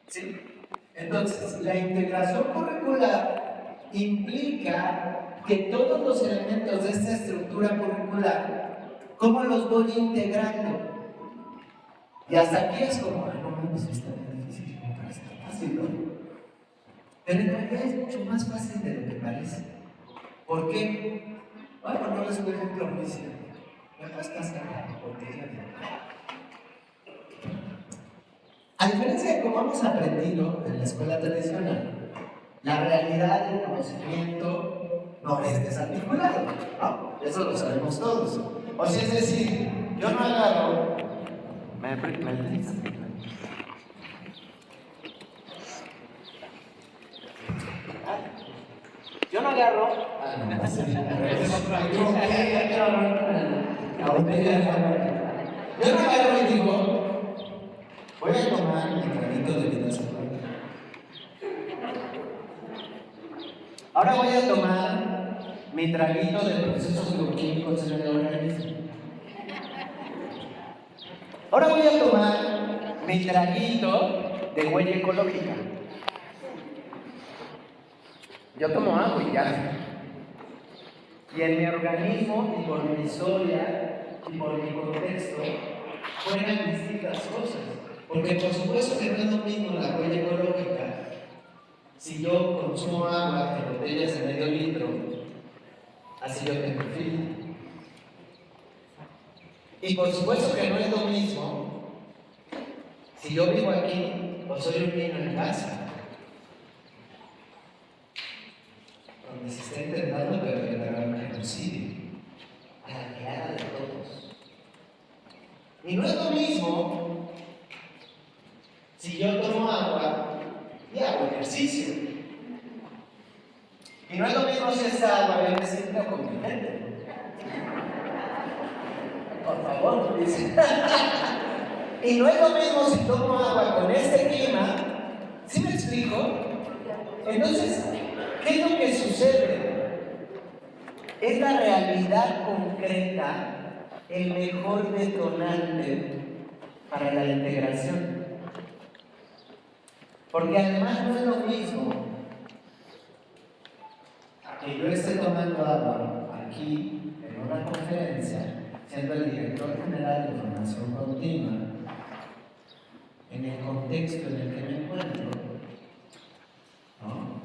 ¿Sí? Entonces, la integración curricular implica que todos los elementos de esta estructura curricular, ¿cómo los voy integrando? Y hasta aquí es como, no mames, está tan difícil, como parece tan fácil, ¿no? Pero en realidad es mucho más fácil de lo que parece. ¿Por qué? Voy a ponerles un ejemplo muy simple. A diferencia de cómo hemos aprendido en la escuela tradicional, la realidad del conocimiento no es desarticulado, ¿no? Eso lo sabemos todos. O sea, es decir, yo no agarro. Yo no agarro. Yo no agarro y digo, voy a tomar mi granito de vida saludable. Ahora voy a tomar mi traguito de procesos bioquímicos en el organismo. Ahora voy a tomar mi traguito de huella ecológica. Yo tomo agua y ya. Y en mi organismo, y por mi historia, y por mi contexto, juegan distintas cosas. Porque por supuesto que no es lo mismo la huella ecológica. Si yo consumo agua en botellas de medio litro, así yo tengo fila. Y por supuesto que no es lo mismo si yo vivo aquí o soy un niño en casa, donde se está intentando perpetrar un genocidio a la mirada de todos. Y no es lo mismo si yo tomo agua y hago ejercicio. Y no es lo mismo si esa agua viene simple o con pimienta. Por favor, dice. Y no es lo mismo si tomo agua con este clima. ¿Sí me explico? Entonces, ¿qué es lo que sucede? Es la realidad concreta el mejor detonante para la integración. Porque además no es lo mismo que yo esté tomando agua aquí en una conferencia, siendo el director general de formación continua, en el contexto en el que me encuentro, ¿no?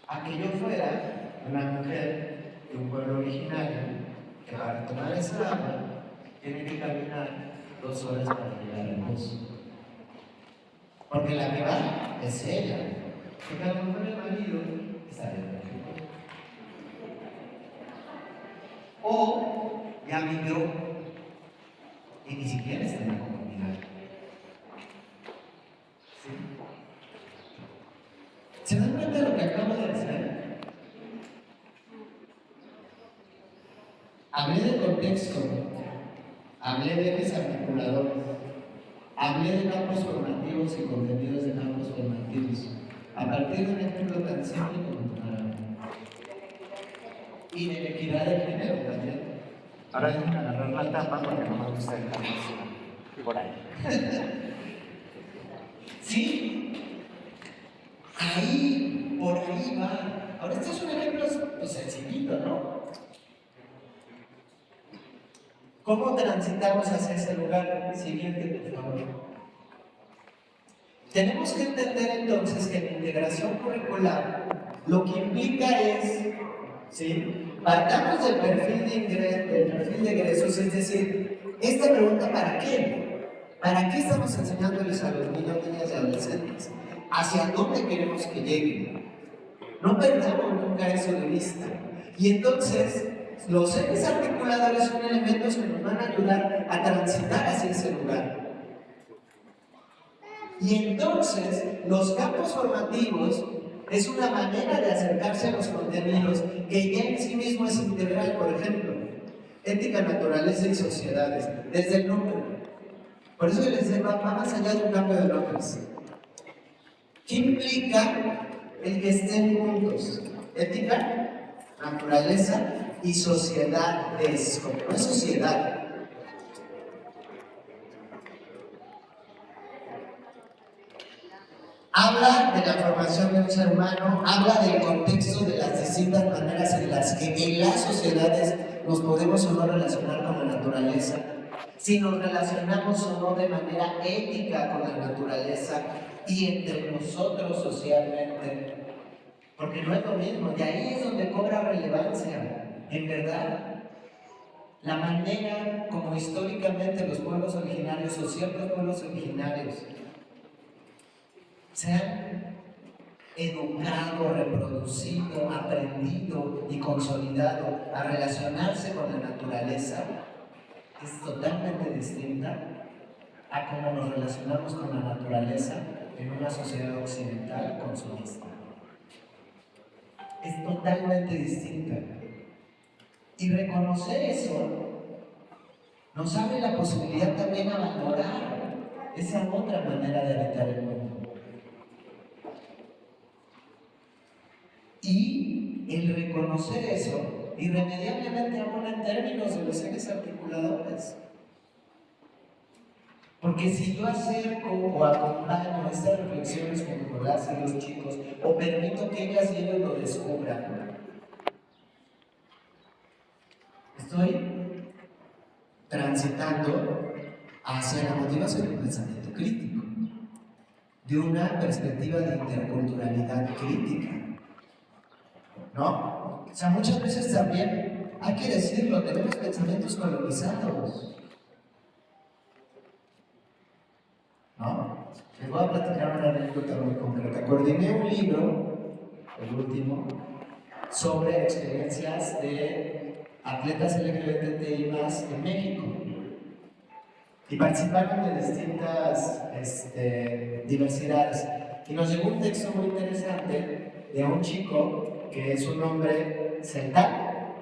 A que yo fuera una mujer de un pueblo originario que para tomar esa agua tiene que caminar 2 horas para llegar al pozo. Porque la que va es ella. Porque a lo mejor el marido está bien. O ya vivió y ni siquiera está en la comunidad. ¿Sí? ¿Se dan cuenta de lo que acabo de hacer? Hablé de contexto, hablé de ejes articuladores, hablé de campos formativos y contenidos de campos formativos, a partir de un ejemplo tan simple como tomar agua. Y de la equidad de género también. Ahora déjenme agarrar la tapa porque no me gusta el y por ahí. ¿Sí? Ahí, por ahí va. Ahora, este es un ejemplo pues, sencillito, ¿no? ¿Cómo transitamos hacia ese lugar? Siguiente, por favor. Tenemos que entender entonces que la integración curricular lo que implica es, ¿sí? Partamos del perfil de egresos, es decir, esta pregunta ¿para qué? ¿Para qué estamos enseñándoles a los niños, niñas y adolescentes? ¿Hacia dónde queremos que lleguen? No perdamos nunca eso de vista. Y entonces, los ejes articuladores son elementos que nos van a ayudar a transitar hacia ese lugar. Y entonces, los campos formativos es una manera de acercarse a los contenidos que ya en sí mismo es integral. Por ejemplo, ética, naturaleza y sociedades, desde el nombre. Por eso les decía, va más allá de un cambio de nombres. ¿Qué implica el que estén juntos? Ética, naturaleza y sociedades. Como no es sociedad. Habla de la formación de un ser humano, habla del contexto de las distintas maneras en las que en las sociedades nos podemos o no relacionar con la naturaleza, si nos relacionamos o no de manera ética con la naturaleza y entre nosotros socialmente, porque no es lo mismo, y ahí es donde cobra relevancia, en verdad, la manera como históricamente los pueblos originarios o ciertos pueblos originarios se han educado, reproducido, aprendido y consolidado a relacionarse con la naturaleza es totalmente distinta a cómo nos relacionamos con la naturaleza en una sociedad occidental consumista. Es totalmente distinta. Y reconocer eso nos abre la posibilidad también a valorar esa otra manera de habitar el mundo. Y el reconocer eso irremediablemente abona en términos de los ejes articuladores. Porque si yo acerco o acompaño estas reflexiones con Nicolás y los chicos, o permito que ellas y ellos lo descubran, estoy transitando hacia la motivación del pensamiento crítico, de una perspectiva de interculturalidad crítica. ¿No? O sea, muchas veces también, hay que decirlo, tenemos pensamientos colonizados. ¿No? Les voy a platicar una anécdota muy concreta. Coordiné un libro, el último, sobre experiencias de atletas LGBTI+ en México. Y participaron de distintas diversidades. Y nos llegó un texto muy interesante de un chico que es un hombre celtal,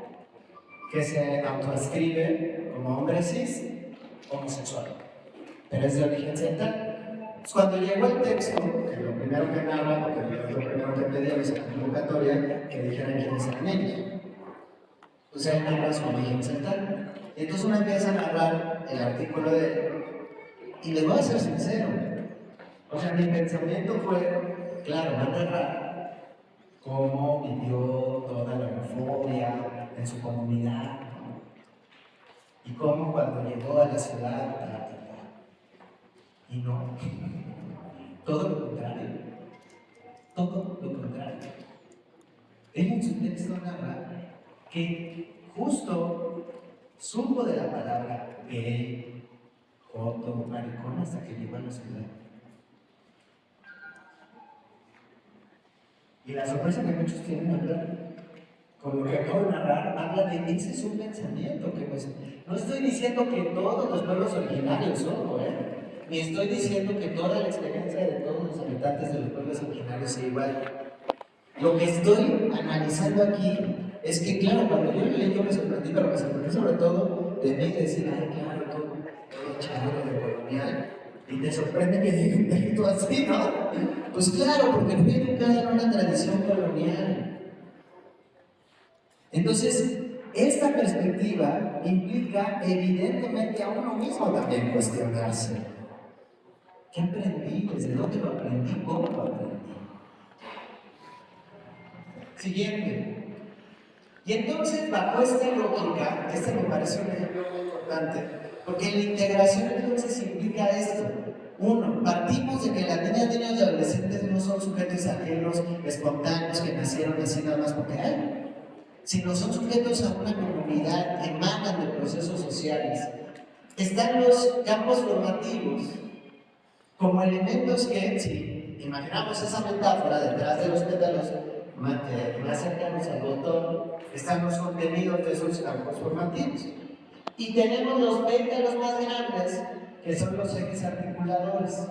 que se autoascribe como hombre cis, homosexual, pero es de origen celtal. Cuando llegó el texto, que lo primero que narra, porque lo primero que pedía en esa convocatoria, que dijeran quiénes eran ellos. Entonces él narra su origen celtal. Y entonces uno empieza a narrar el artículo de él, y les voy a ser sincero. O sea, mi pensamiento fue, claro, va a narrar cómo vivió toda la homofobia en su comunidad, ¿no? Y cómo cuando llegó a la ciudad, y no, todo lo contrario, todo lo contrario. Él en su texto narra que justo supo de la palabra gay, joto, maricón hasta que llegó a la ciudad. Y la sorpresa que muchos tienen habla, como lo que acabo de narrar, habla de ese es un pensamiento que pues, no estoy diciendo que todos los pueblos originarios son, ni estoy diciendo que toda la experiencia de todos los habitantes de los pueblos originarios sea igual. Lo que estoy analizando aquí es que, claro, cuando yo lo leí, yo me sorprendí, pero me sorprendí sobre todo de mí decir, ay, claro, todo chévere de colonial. Y te sorprende que diga un texto así, ¿no? Pues claro, porque fui educada en una tradición colonial. Entonces, esta perspectiva implica evidentemente a uno mismo también cuestionarse. ¿Qué aprendí? ¿Desde dónde lo aprendí? ¿Cómo lo aprendí? Siguiente. Y entonces, bajo esta lógica, este me parece un ejemplo muy importante, porque la integración entonces implica esto. Uno, partimos de que las niñas, niños y adolescentes no son sujetos ajenos, espontáneos, que nacieron así nada más porque hay, sino son sujetos a una comunidad, emanan de procesos sociales. Están los campos formativos como elementos que, si imaginamos esa metáfora, detrás de los pétalos más cercanos al botón, están los contenidos de esos campos formativos. Y tenemos los pétalos más grandes, que son los ejes articuladores.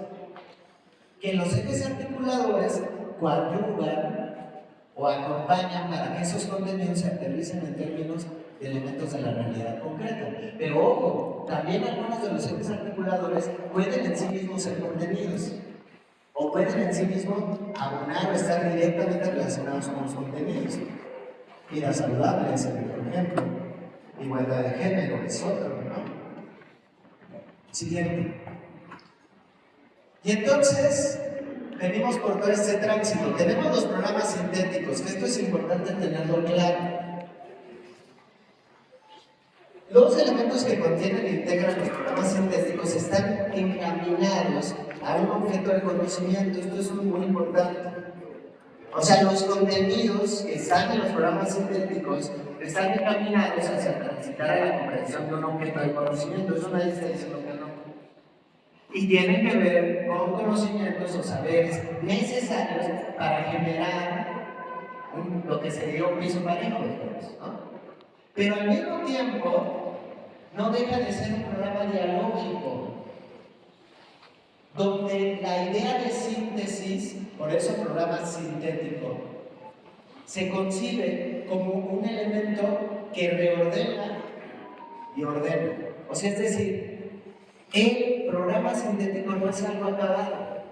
Que los ejes articuladores coadyuvan o acompañan para que esos contenidos se aterricen en términos de elementos de la realidad concreta. Pero ojo, también algunos de los ejes articuladores pueden en sí mismos ser contenidos, o pueden en sí mismos abonar o estar directamente relacionados con los contenidos. Vida saludable es el mejor ejemplo, igualdad de género es otro, ¿no? Siguiente. Y entonces, venimos por todo este tránsito. Tenemos los programas sintéticos, que esto es importante tenerlo claro. Los elementos que contienen e integran los programas sintéticos están encaminados a un objeto de conocimiento. Esto es muy importante. O sea, los contenidos que están en los programas sintéticos están encaminados hacia transitar a la comprensión de un objeto de conocimiento. Eso nadie está diciendo que no. Y tienen que ver con conocimientos o saberes necesarios para generar lo que sería un piso parejo, ¿no? Pero al mismo tiempo, no deja de ser un programa dialógico, donde la idea de síntesis, por eso programa sintético, se concibe como un elemento que reordena y ordena. O sea, es decir, el programa sintético no es algo acabado.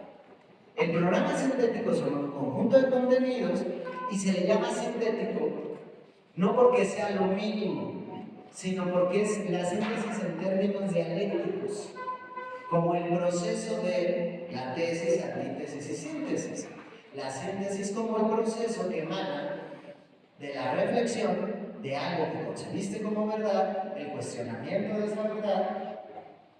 El programa sintético es un conjunto de contenidos y se le llama sintético no porque sea lo mínimo, sino porque es la síntesis en términos dialécticos, como el proceso de la tesis, antítesis y síntesis. La síntesis como el proceso que emana de la reflexión de algo que concebiste como verdad, el cuestionamiento de esa verdad,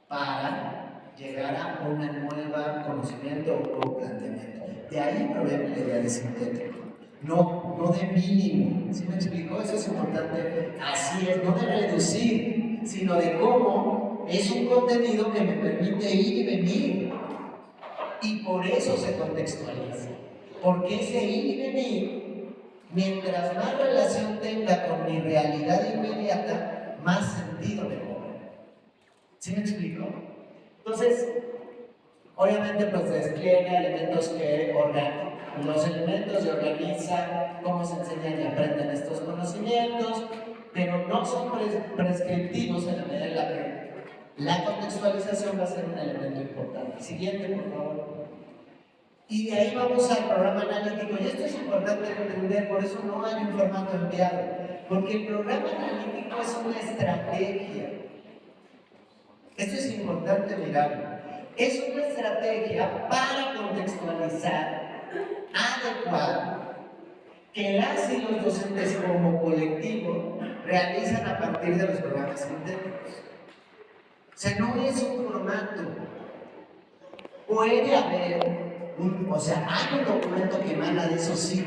para llegar a un nuevo conocimiento o planteamiento. De ahí proviene la idea de sintético, no de mínimo. ¿Sí me explico? Eso es importante. Así es, no de reducir, sino de cómo es un contenido que me permite ir y venir. Y por eso se contextualiza. Porque ese ir y venir, mientras más relación tenga con mi realidad inmediata, más sentido me cobra. ¿Sí me explico? Entonces, obviamente pues despliega elementos que los elementos de organizan cómo se enseñan y aprenden estos conocimientos, pero no son prescriptivos en la medida en la que la contextualización va a ser un elemento importante. Siguiente, por favor. Y de ahí vamos al programa analítico, y esto es importante entender, por eso no hay un formato enviado, porque el programa analítico es una estrategia. Esto es importante mirarlo. Es una estrategia para contextualizar, adecuar, que las y los docentes como colectivo realizan a partir de los programas sintéticos. O sea, no es un formato. Puede haber hay un documento que emana de eso, sí.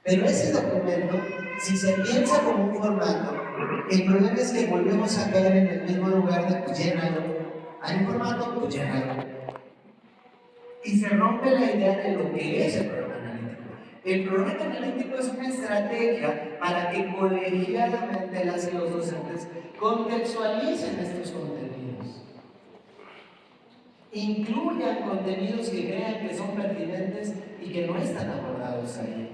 Pero ese documento, si se piensa como un formato, el problema es que volvemos a caer en el mismo lugar de pues llénalo. Hay un formato, pues llénalo. Y se rompe la idea de lo que es el programa analítico. El programa analítico es una estrategia para que colegiadamente las y los docentes contextualicen estos contenidos. Incluyan contenidos que crean que son pertinentes y que no están abordados ahí.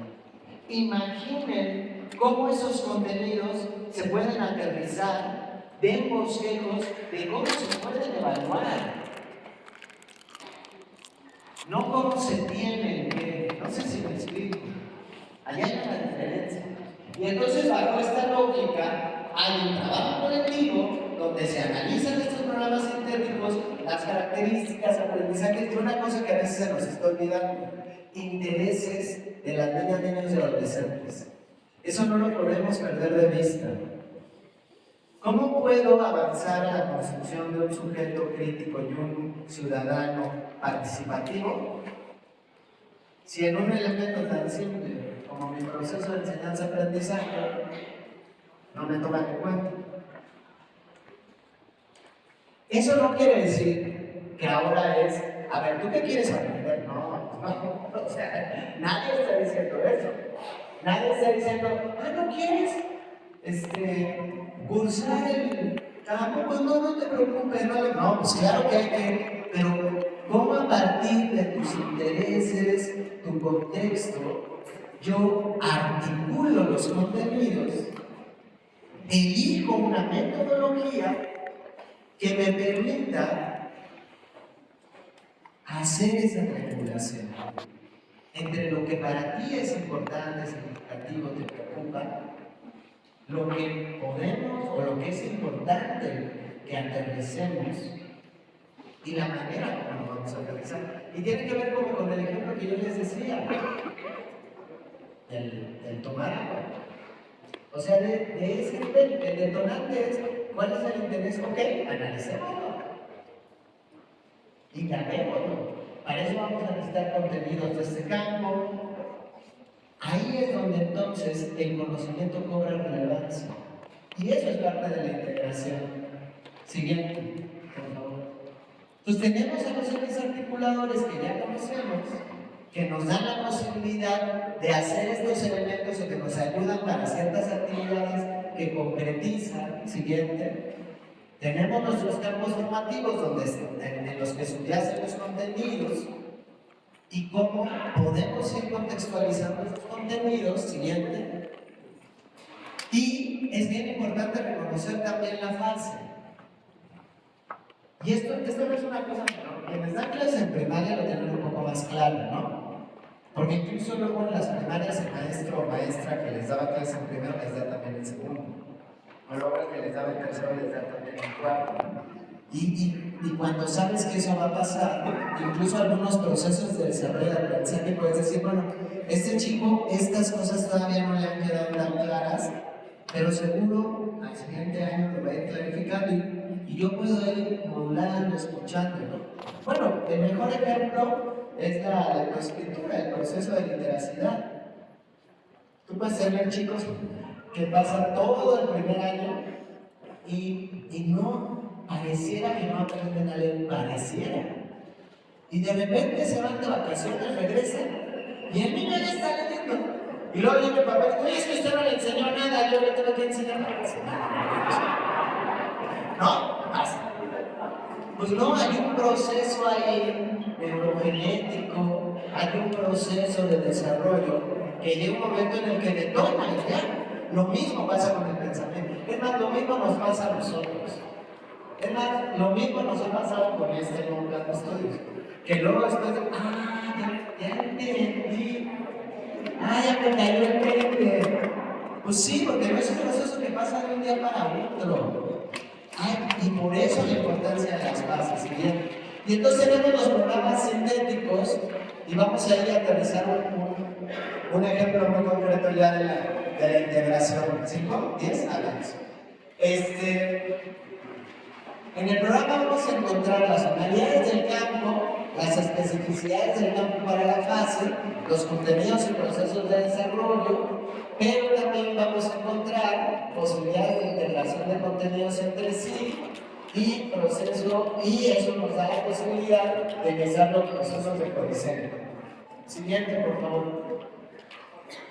Imaginen cómo esos contenidos se pueden aterrizar, den bosquejos de cómo se pueden evaluar. No cómo se tienen que, no sé si me explico. Allá hay una diferencia. Y entonces, bajo esta lógica, hay un trabajo colectivo donde se analizan estos programas sintéticos, las características, aprendizajes, y una cosa que a veces se nos está olvidando: intereses de las niñas, niños y adolescentes. Eso no lo podemos perder de vista. ¿Cómo puedo avanzar a la construcción de un sujeto crítico y un ciudadano participativo si en un elemento tan simple como mi proceso de enseñanza-aprendizaje no me toman en cuenta? Eso no quiere decir que ahora es, a ver, ¿tú qué quieres aprender? No, o sea, nadie está diciendo eso. Nadie está diciendo, ¿no quieres cursar el campo? Pues no te preocupes, no, pues claro que hay que, pero ¿cómo a partir de tus intereses, tu contexto, yo articulo los contenidos, elijo una metodología que me permita hacer esa regulación entre lo que para ti es importante, significativo, te preocupa, lo que podemos o lo que es importante que aterricemos y la manera como lo vamos a aterrizar. Y tiene que ver como con el ejemplo que yo les decía, del tomar agua. O sea, de ese nivel, el detonante es, ¿cuál es el interés? Ok, analicémoslo y llamémoslo. Para eso vamos a necesitar contenidos de este campo. Ahí es donde entonces el conocimiento cobra relevancia. Y eso es parte de la integración. Siguiente, por favor. Pues tenemos a los ejes articuladores que ya conocemos, que nos dan la posibilidad de hacer estos elementos o que nos ayudan para ciertas actividades que concretizan. Siguiente. Tenemos nuestros campos formativos en los que subyacen los contenidos y cómo podemos ir contextualizando esos contenidos. Siguiente. Y es bien importante reconocer también la fase. Y esto no es una cosa, ¿no? Quienes dan clases en primaria lo tienen un poco más claro, ¿no? Porque incluso luego en las primarias el maestro o maestra que les daba clases en primero les da también en segundo. O luego el que les daba en tercero les da también en cuarto. Y cuando sabes que eso va a pasar, incluso algunos procesos de desarrollo de aprendizaje puedes decir, bueno, este chico, estas cosas todavía no le han quedado tan claras, pero seguro al siguiente año lo va a ir clarificando y yo puedo ir modulando, escuchando, ¿no? Bueno, el mejor ejemplo es la lectoescritura, el proceso de literacidad. Tú puedes tener chicos que pasan todo el primer año y no pareciera que no aprenden a leer, pareciera. Y de repente se van de vacaciones, regresan y el niño ya está leyendo. Y luego llega el papá, oye, es que usted no le enseñó nada, yo le tengo que enseñar nada. ¿No? Pasa. Pues no, hay un proceso ahí neurogenético, hay un proceso de desarrollo que llega un momento en el que detona y ya. Lo mismo pasa con el pensamiento. Es más, lo mismo nos pasa a nosotros. Es más, lo mismo nos ha pasado con este nuevo plan de estudios. Que luego después de, ya entendí. Ya me cayó el 20. Pues sí, porque no es un proceso que pasa de un día para otro. Y por eso la importancia de las bases. ¿Bien? Y entonces tenemos los programas sintéticos y vamos a ir a aterrizar un ejemplo muy concreto ya de la integración. ¿5? ¿10? Háganlo. En el programa vamos a encontrar las tonalidades del campo, las especificidades del campo para la fase, los contenidos y procesos de desarrollo, pero también vamos a encontrar posibilidades de integración de contenidos entre sí y eso nos da la posibilidad de iniciar los procesos de codiseño. Siguiente, por favor.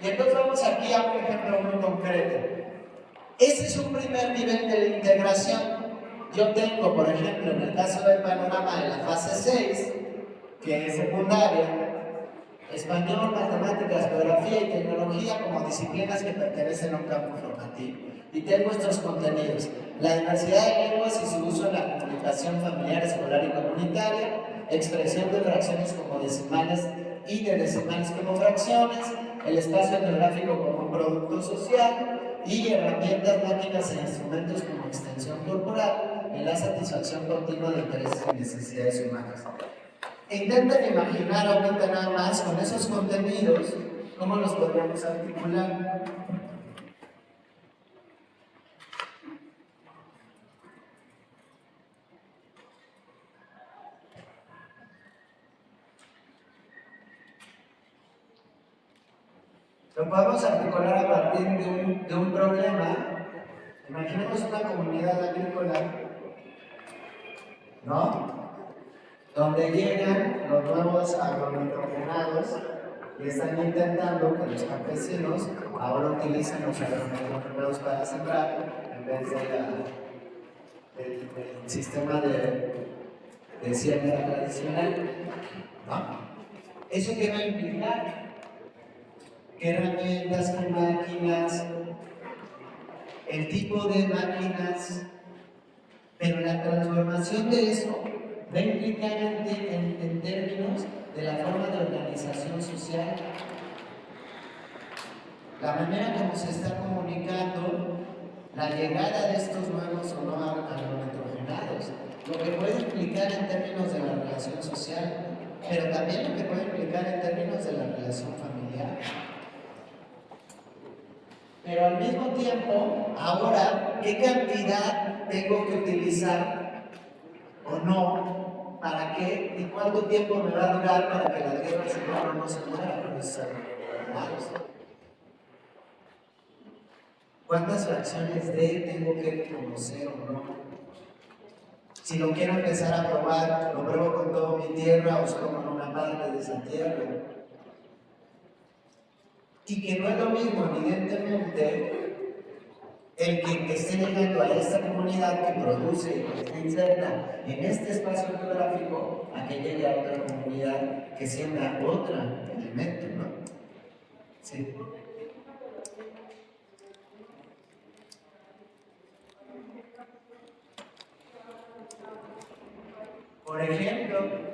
Y entonces vamos aquí a un ejemplo muy concreto. Ese es un primer nivel de la integración. Yo tengo, por ejemplo, en el caso del panorama de la fase 6, que es secundaria, español, matemáticas, geografía y tecnología como disciplinas que pertenecen a un campo formativo. Y tengo estos contenidos: la diversidad de lenguas y su uso en la comunicación familiar, escolar y comunitaria, expresión de fracciones como decimales y de decimales como fracciones, el espacio geográfico como un producto social y herramientas, máquinas e instrumentos como extensión corporal en la satisfacción continua de intereses y necesidades humanas. Intenten imaginar ahorita nada más con esos contenidos cómo los podríamos articular. Lo podemos articular a partir de un problema. Imaginemos una comunidad agrícola, ¿no? Donde llegan los nuevos agronitrogenados y están intentando que los campesinos ahora utilicen los agronitrogenados para sembrar en vez del sistema de siembra tradicional, ¿no? ¿Eso qué va a implicar? ¿Qué herramientas, qué máquinas, el tipo de máquinas? Pero la transformación de eso va a implicar en términos de la forma de organización social, la manera como se está comunicando la llegada de estos nuevos o no agronitrogenados, lo que puede implicar en términos de la relación social, pero también lo que puede implicar en términos de la relación familiar. Pero al mismo tiempo, ahora, ¿qué cantidad tengo que utilizar o no? ¿Para qué? ¿Y cuánto tiempo me va a durar para que la tierra no se muera con esos agronitrogenados? ¿Cuántas fracciones de tengo que conocer o no? Si lo quiero empezar a probar, ¿lo pruebo con toda mi tierra o solo con una parte de esa tierra? Y que no es lo mismo, evidentemente, el que esté llegando a esta comunidad que produce y que está inserta en este espacio geográfico, a que llegue a otra comunidad que siembra otro elemento, ¿no? Sí. Por ejemplo,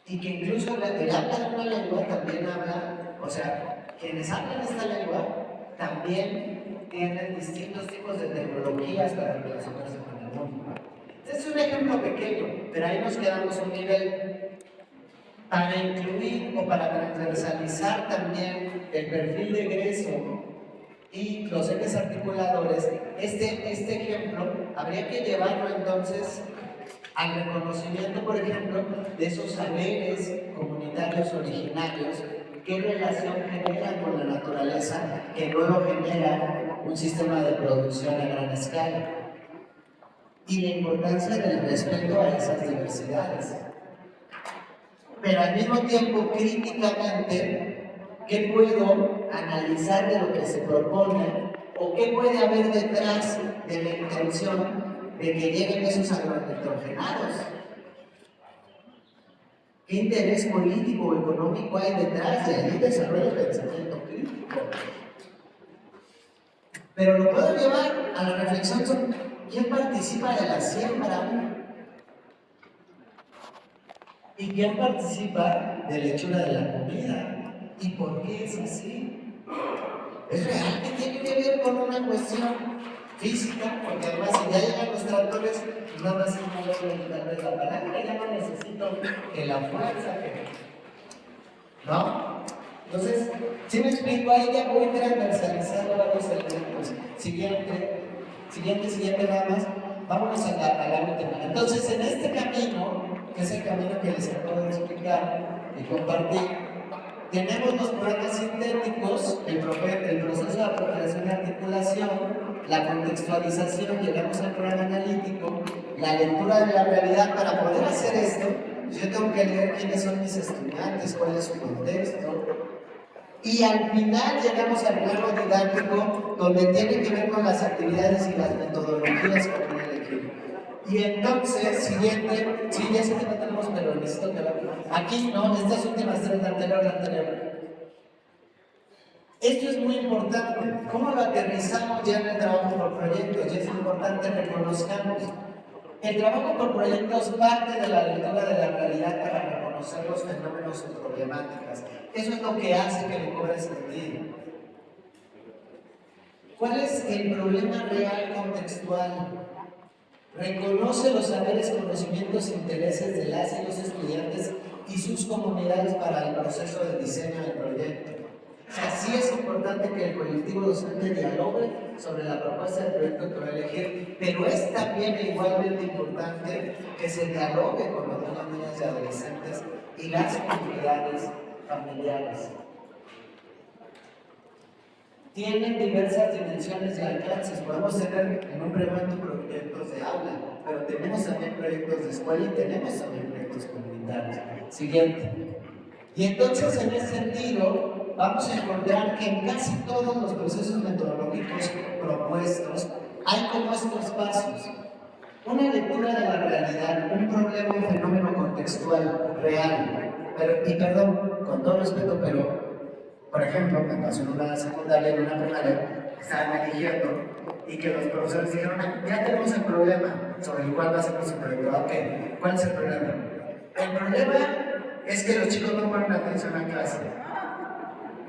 y que incluso el habla de una lengua también habla, o sea, quienes hablan esta lengua también tienen distintos tipos de tecnologías para relacionarse con el mundo. Este es un ejemplo pequeño, pero ahí nos quedamos un nivel para incluir o para transversalizar también el perfil de egreso y los ejes articuladores. Este ejemplo habría que llevarlo entonces al reconocimiento, por ejemplo, de esos saberes comunitarios originarios, qué relación generan con la naturaleza, que luego genera un sistema de producción a gran escala, y la importancia del respeto a esas diversidades. Pero al mismo tiempo, críticamente, ¿qué puedo analizar de lo que se propone o qué puede haber detrás de la intención de que lleguen esos agronitrogenados? ¿Qué interés político o económico hay detrás de ahí desarrollo del pensamiento crítico? Pero lo puedo llevar a la reflexión sobre quién participa de la siembra y quién participa de la hechura de la comida y por qué es así. Es real que tiene que ver con una cuestión física, porque además si ya llegan los tractores, nada más no voy a quitarles la palanca, ya no necesito que la fuerza que... ¿no? Entonces, si me explico, ahí ya voy transversalizando varios elementos. Siguiente nada más, vámonos a la última. Entonces, en este camino, que es el camino que les acabo de explicar y compartir, tenemos los programas sintéticos, el proceso de apropiación y articulación, la contextualización, llegamos al programa analítico, la lectura de la realidad. Para poder hacer esto, Yo tengo que leer quiénes son mis estudiantes, cuál es su contexto. Y al final llegamos al plano didáctico, donde tiene que ver con las actividades y las metodologías que voy a elegir. Y entonces, siguiente, sí, ya sé que no tenemos, pero necesito que aquí, no, estas últimas tres, la anterior. Esto es muy importante. ¿Cómo lo aterrizamos ya en el trabajo por proyectos? Y es importante que reconozcamos. El trabajo por proyectos parte de la lectura de la realidad para reconocer los fenómenos y problemáticas. Eso es lo que hace que le cobre sentido. ¿Cuál es el problema real contextual? Reconoce los saberes, conocimientos e intereses de las y los estudiantes y sus comunidades para el proceso de diseño del proyecto. O sea, sí es importante que el colectivo docente dialogue sobre la propuesta del proyecto que va a elegir, pero es también igualmente importante que se dialogue con los niños y adolescentes y las comunidades familiares. Tienen diversas dimensiones y alcances. Podemos tener en un primer momento proyectos de aula, pero tenemos también proyectos de escuela y tenemos también proyectos comunitarios. Siguiente. Y entonces, en ese sentido, vamos a encontrar que en casi todos los procesos metodológicos propuestos hay como estos pasos. Una lectura de la realidad, un problema, un fenómeno contextual, real. Y perdón, con todo respeto, pero por ejemplo, me pasó en una secundaria, en una primaria, estaban eligiendo y que los profesores dijeron, ya tenemos el problema sobre el cual va a ser nuestro proyecto. Ok, ¿cuál es el problema? El problema es que los chicos no ponen atención a clase.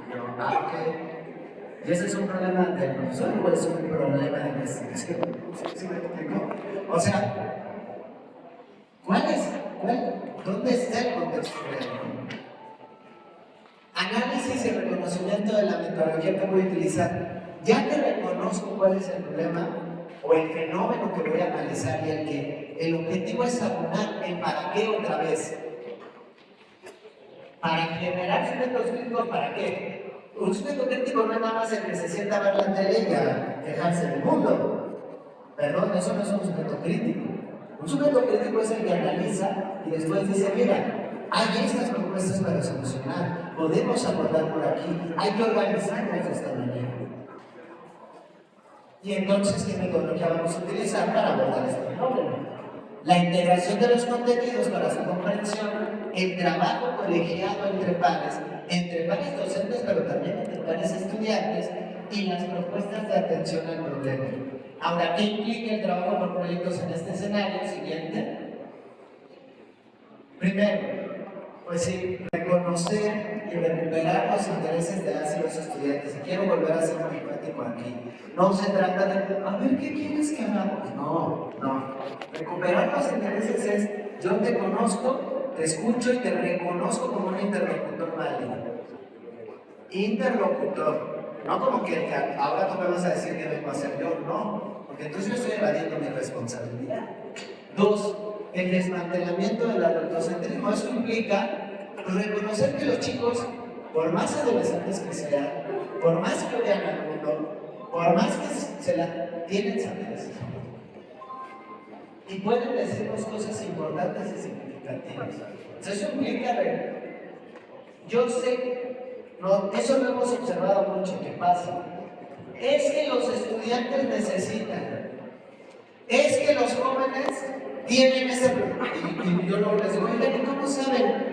Y yo, ok. ¿Y ese es un problema del profesor o es un problema de investigación? ¿Sí me explico? O sea, ¿dónde está el contexto real? Análisis y reconocimiento de la metodología que voy a utilizar. Ya que reconozco cuál es el problema o el fenómeno que voy a analizar y el objetivo es abonar el para qué otra vez. Para generar sujetos críticos, ¿para qué? Un sujeto crítico no es nada más el que se sienta a ver la tele y a quejarse del mundo. Perdón, eso no es un sujeto crítico. Un sujeto crítico es el que analiza y después dice, mira, hay estas propuestas para solucionar, podemos abordar por aquí, hay que organizarnos de esta manera. Y entonces, ¿qué metodología vamos a utilizar para abordar este problema? La integración de los contenidos para su comprensión, el trabajo colegiado entre pares docentes, pero también entre pares estudiantes, y las propuestas de atención al problema. Ahora, ¿qué implica el trabajo por proyectos en este escenario? Siguiente. Primero, pues sí, reconocer y recuperar los intereses de las y los estudiantes. Y quiero volver a ser muy práctico aquí. No se trata de, a ver, ¿qué quieres que hagamos? No. Recuperar los intereses es, yo te conozco, te escucho y te reconozco como un interlocutor válido. Interlocutor. No como que ahora tú me vas a decir que vengo a hacer yo, no. Porque entonces yo estoy evadiendo mi responsabilidad. Dos, el desmantelamiento del adultocentrismo. Eso implica reconocer que los chicos, por más adolescentes que sean, por más que vean al mundo, por más que se la tienen saberes, y pueden decirnos cosas importantes y significativas. Eso implica, yo sé, eso lo hemos observado mucho que pasa, es que los estudiantes necesitan, es que los jóvenes tienen ese y yo les digo, oigan, ¿y cómo saben?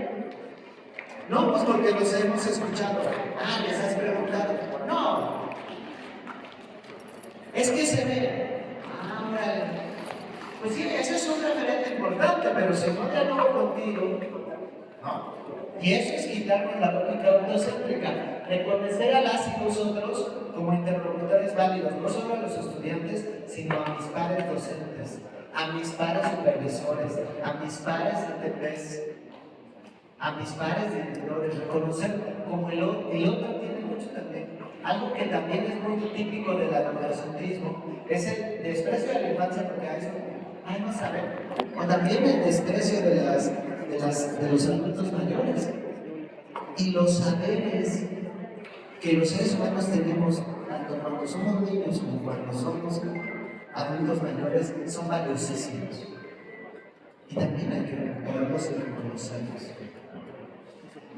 No, pues porque los hemos escuchado. Les has preguntado. No. Es que se ve. Órale. Pues sí, eso es un referente importante, pero si no dialogo contigo, no. Y eso es quitarnos la lógica autocéntrica. Reconocer a las y nosotros como interlocutores válidos, no solo a los estudiantes, sino a mis pares docentes, a mis pares supervisores, a mis pares ETPs, a mis pares directores, reconocer como el otro tiene mucho también. Algo que también es muy típico del adultocentrismo es el desprecio de la infancia, porque a eso no saben. O también el desprecio de los adultos mayores. Y los saberes que los seres humanos tenemos, tanto cuando somos niños como cuando somos adultos mayores, son valiosísimos. Y también hay que recuperarlos y reconocerlos.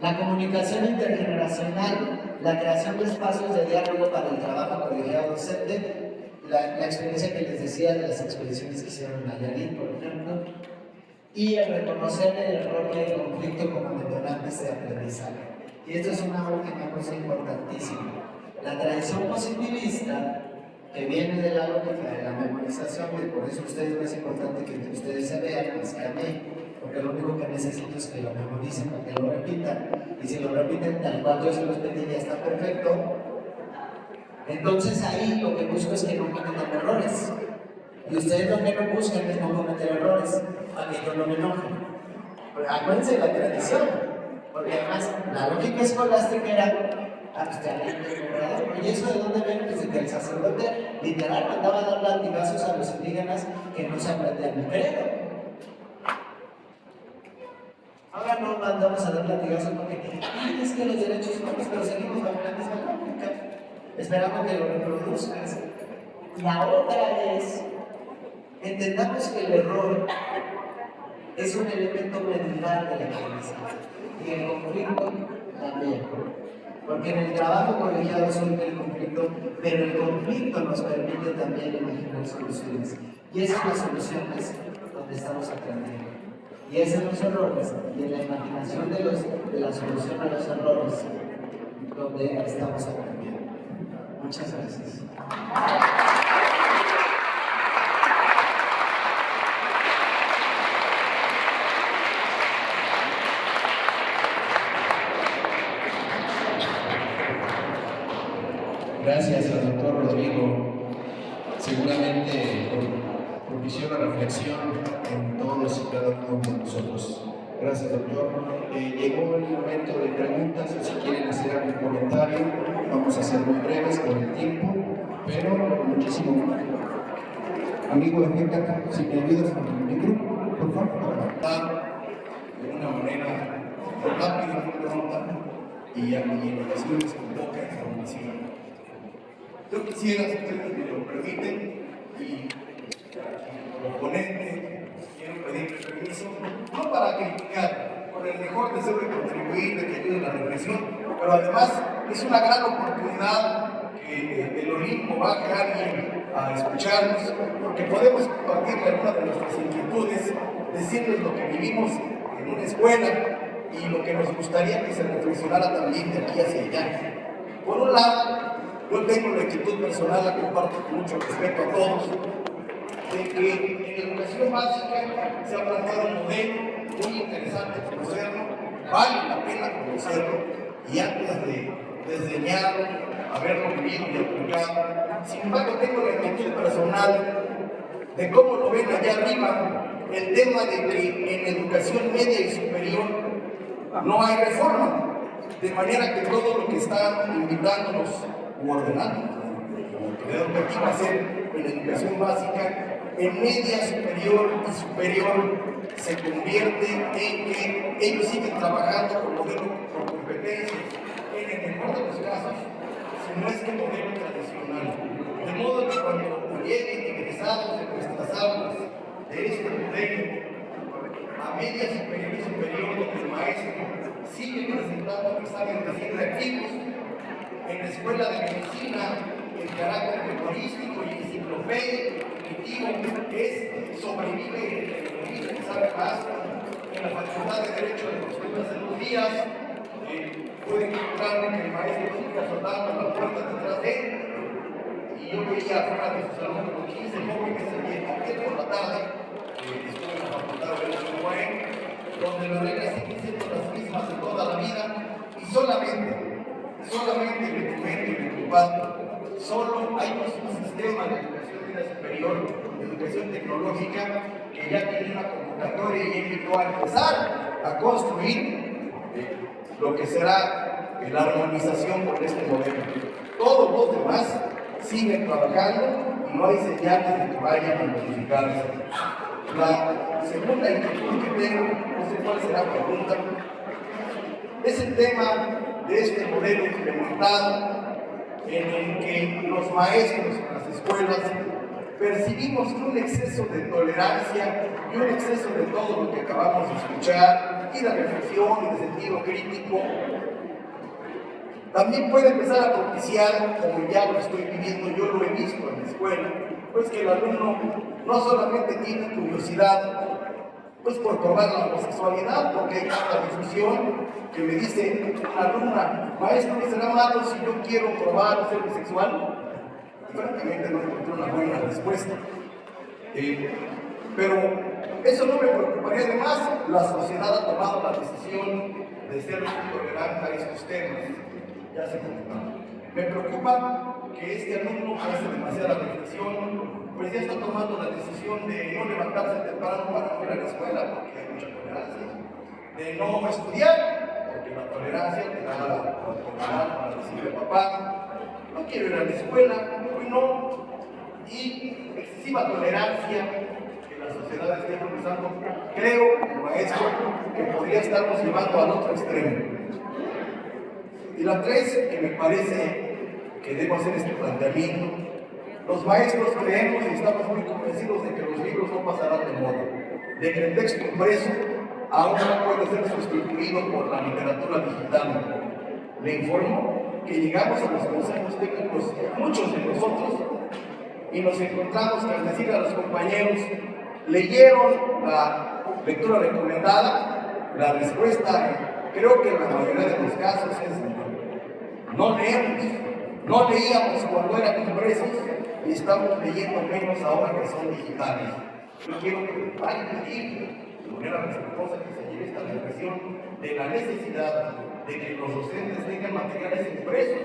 La comunicación intergeneracional, la creación de espacios de diálogo para el trabajo colegiado docente, la experiencia que les decía de las expediciones que hicieron en Nayarit, por ejemplo, y el reconocer el error y el conflicto como detonantes de aprendizaje. Y esto es una última cosa importantísima. La tradición positivista, que viene de la lógica de la memorización, que por eso ustedes no es importante que ustedes se vean más que a mí, porque lo único que necesito es que lo memoricen, que lo repitan, y si lo repiten tal cual yo se los pedí ya está perfecto. Entonces ahí lo que busco es que no cometan errores. Y ustedes lo que no buscan es no cometer errores, para que yo no me enoje. Pero acuérdense de la tradición, porque además la lógica escolástica era ¿y eso de dónde viene? Pues de que el sacerdote literal mandaba a dar latigazos a los indígenas que no se aprendían el credo. Ahora no mandamos a dar latigazos porque es que los derechos humanos, pero seguimos bajo la misma lógica, esperando que lo reproduzcas. La otra es, entendamos que el error es un elemento medular de la aprendizaje y el conflicto también. Porque en el trabajo colegiado surge el conflicto, pero el conflicto nos permite también imaginar soluciones. Y esas son las soluciones donde estamos aprendiendo. Y es en los errores y en la imaginación de la solución a los errores donde estamos aprendiendo. Muchas gracias. Gracias al doctor Rodrigo, seguramente propició una reflexión en todos y cada uno de nosotros. Gracias, doctor. Llegó el momento de preguntas, si quieren hacer algún comentario, vamos a ser muy breves por el tiempo, pero muchísimo. Amigo de Gécata, si me ayudas con el micro, por favor, de una manera rápida, muy pronta y en ocasiones con poca información. Yo quisiera, si ustedes me lo permiten, y como ponente, quiero pedir permiso, no para criticar, con el mejor deseo de contribuir, de que ayude a la reflexión, pero además es una gran oportunidad que del Olimpo baje alguien a escucharnos, porque podemos compartir algunas de nuestras inquietudes, decirles lo que vivimos en una escuela y lo que nos gustaría que se reflexionara también de aquí hacia allá. Por un lado, yo tengo la inquietud personal, la comparto con mucho respeto a todos, de que en la educación básica se ha planteado un modelo muy interesante conocerlo, vale la pena conocerlo, y antes de desdeñarlo, haberlo vivido y aplicado. Sin embargo, tengo la inquietud personal de cómo lo ven allá arriba, el tema de que en educación media y superior no hay reforma, de manera que todo lo que están invitándonos u ordenando, como educativa hacer en educación básica, en media superior y superior, se convierte en que ellos siguen trabajando con modelo por competencias, en el mejor de los casos, si no es que modelo tradicional. De modo que cuando lleguen egresados de nuestras aulas de este modelo, a media superior y superior, donde el maestro sigue presentando exámenes de 100 reactivos, en la escuela de medicina, el carácter memorístico y enciclopédico es sobrevive el que sabe más. En la facultad de Derecho de Costumbres de los días, puede encontrarme que el maestro sigue azotando la puerta detrás de él. Y yo veía afuera de su salón con 15 jóvenes ayer por la tarde, estuve en la facultad de Derecho de Guaén, donde las reglas siguen siendo las mismas de toda la vida, y solamente me comento y me comparto, solo hay un sistema de educación media superior, de educación tecnológica, que ya tiene una convocatoria y invitó a empezar a construir lo que será la armonización con este modelo. Todos los demás siguen trabajando y no hay señales de que vayan a modificarse. La segunda inquietud que tengo, no sé cuál será la pregunta, es el tema de este modelo implementado en el que los maestros en las escuelas percibimos que un exceso de tolerancia y un exceso de todo lo que acabamos de escuchar, y de reflexión y de sentido crítico, también puede empezar a propiciar, como ya lo estoy viviendo, yo lo he visto en la escuela, pues que el alumno no solamente tiene curiosidad pues por probar la homosexualidad, porque hay tanta difusión que me dice una alumna, maestro, ¿me será malo si yo quiero probar ser bisexual? Francamente no encontré una buena respuesta. Pero eso no me preocuparía. Además, la sociedad ha tomado la decisión de ser intolerante a estos temas. Ya se comentaba. Me preocupa que este alumno hace demasiada reflexión, pues ya está tomando la decisión de no levantarse temprano para no ir a la escuela porque hay mucha tolerancia, de no estudiar porque la tolerancia te da la oportunidad para decirle papá, no quiero ir a la escuela, hoy no, y excesiva tolerancia que la sociedad esté impulsando, creo, como maestro, que podría estarnos llevando al otro extremo. Y la tres, que me parece que debo hacer este planteamiento. Los maestros creemos y estamos muy convencidos de que los libros no pasarán de moda, de que el texto impreso aún no puede ser sustituido por la literatura digital. Le informo que llegamos a los consejos técnicos, muchos de nosotros, y nos encontramos que al decir a los compañeros, leyeron la lectura recomendada, la respuesta, creo que en la mayoría de los casos es no leemos, no leíamos cuando eran impresos y estamos leyendo menos ahora que son digitales. Yo quiero que vayan a leer de manera respetuosa, que se lleve esta reflexión de la necesidad de que los docentes tengan materiales impresos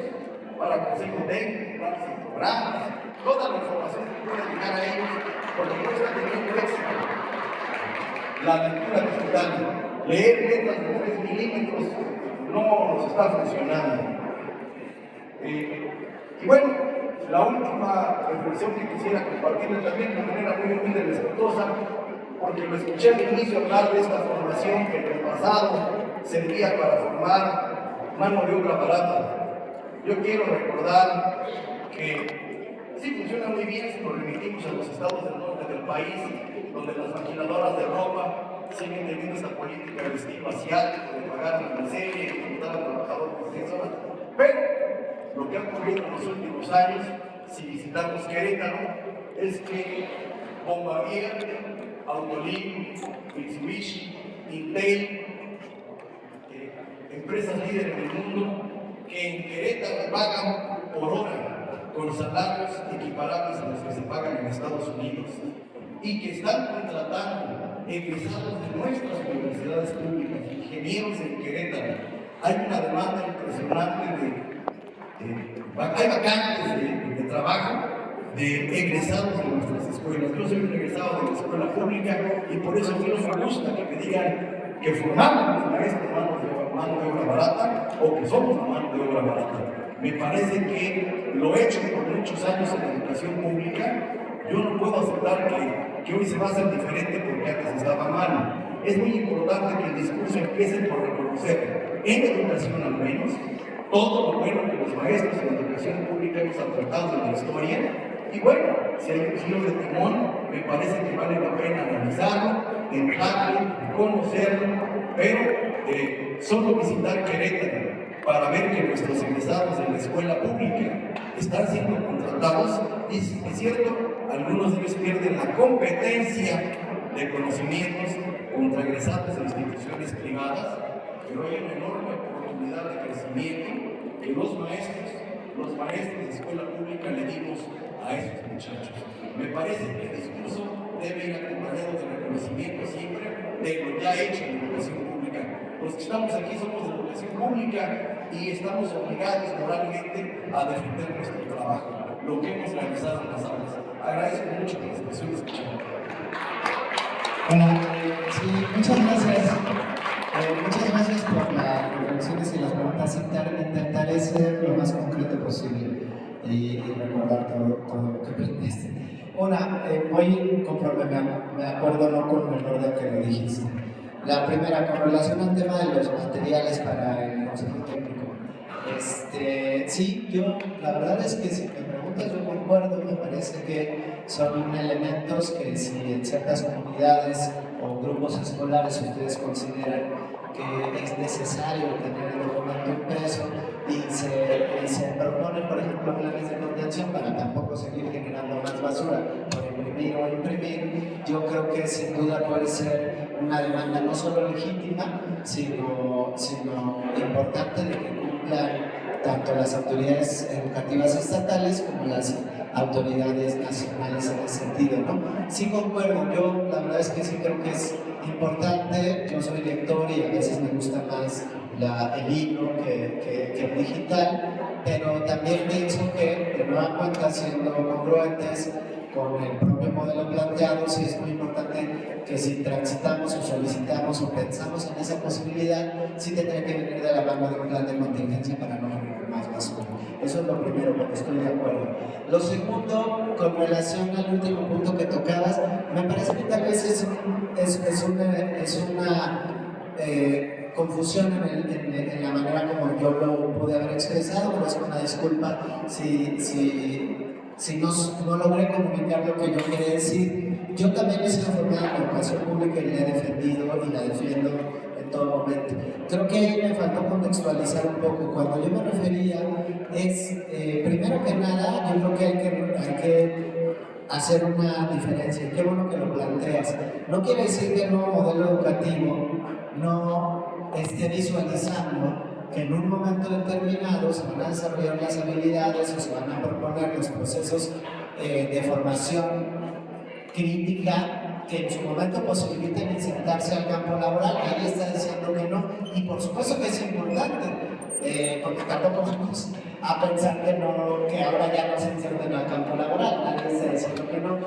para consejos técnicos, programas, toda la información que pueda llegar a ellos, porque no está teniendo éxito. La lectura digital, leer letras de 3 milímetros no nos está funcionando. Y bueno, la última reflexión que quisiera compartirles también de manera muy humilde y respetuosa, porque lo escuché al inicio hablar de esta formación que en el pasado servía para formar mano de obra barata. Yo quiero recordar que sí funciona muy bien si nos remitimos a los estados del norte del país, donde las maquiladoras de ropa siguen teniendo esta política de estilo asiático, de pagar una serie, de contar al trabajador por 6 horas. Pero lo que ha ocurrido en los últimos años, si visitamos Querétaro, es que Bombardier, Autolib, Mitsubishi, Intel, empresas líderes del mundo, que en Querétaro pagan por hora con salarios equiparables a los que se pagan en Estados Unidos y que están contratando egresados de nuestras universidades públicas, ingenieros en Querétaro. Hay una demanda impresionante hay vacantes de trabajo de egresados de nuestras escuelas. Yo soy un egresado de la escuela pública y por eso a mí no me gusta que me digan que formamos a los maestros mano de obra barata o que somos la mano de obra barata. Me parece que lo he hecho por muchos años en la educación pública. Yo no puedo aceptar que hoy se va a hacer diferente porque antes estaba mal. Es muy importante que el discurso empiece por reconocer, en educación al menos, todo lo bueno que los maestros en la educación pública hemos aportado en la historia. Y bueno, si hay un giro de timón, me parece que vale la pena analizarlo, entrarlo, conocerlo, pero solo visitar Querétaro para ver que nuestros egresados de la escuela pública están siendo contratados, y es cierto, algunos de ellos pierden la competencia de conocimientos contra egresados de instituciones privadas, pero hay una enorme oportunidad de crecimiento que los maestros de escuela pública le dimos a esos muchachos. Me parece que el discurso debe ir acompañado de reconocimiento siempre de lo ya hecho en la educación pública. Los que estamos aquí somos de educación pública y estamos obligados moralmente a defender nuestro trabajo, lo que hemos realizado en las aulas. Agradezco mucho la discusión escuchada. Bueno, sí, muchas gracias. Muchas gracias por las reflexiones y las preguntas. Intentaré ser lo más concreto posible y recordar todo lo que aprendiste. Voy conforme me acuerdo, no con el orden que me dijiste. La primera, con relación al tema de los materiales para el consejo técnico. Sí, yo la verdad es que si me preguntas yo concuerdo, me parece que son elementos que si en ciertas comunidades o grupos escolares ustedes consideran que es necesario tener el documento impreso y se proponen, por ejemplo, planes de contención para tampoco seguir generando más basura por imprimir o imprimir, yo creo que sin duda puede ser una demanda no solo legítima, sino importante de que cumplan tanto las autoridades educativas estatales como las autoridades nacionales en ese sentido, ¿no? Sí concuerdo, yo la verdad es que sí creo que es importante, yo soy lector y a veces me gusta más el libro que el digital, pero también pienso que de nueva cuenta, siendo congruentes con el propio modelo planteado, sí es muy importante que si transitamos o solicitamos o pensamos en esa posibilidad, sí tendría que venir de la mano de un plan de contingencia para no generar más basura. Eso es lo primero, porque estoy de acuerdo. Lo segundo, con relación al último punto que tocabas, me parece que tal vez es una confusión en la manera como yo lo pude haber expresado, pero es una disculpa si no logré comunicar lo que yo quería decir. Yo también he sido formado en la educación pública y la he defendido y la defiendo en todo momento. Creo que ahí me faltó contextualizar un poco. Cuando yo me refería primero que nada, yo creo que hay que hacer una diferencia. Qué bueno que lo planteas. No quiere decir que el nuevo modelo educativo no esté visualizando que en un momento determinado se van a desarrollar las habilidades o se van a proponer los procesos de formación crítica que en su momento posibiliten insertarse al campo laboral. Nadie está diciendo que no, y por supuesto que es importante, porque tampoco vamos a pensar que ahora ya no se inserten al campo laboral, nadie está diciendo que no.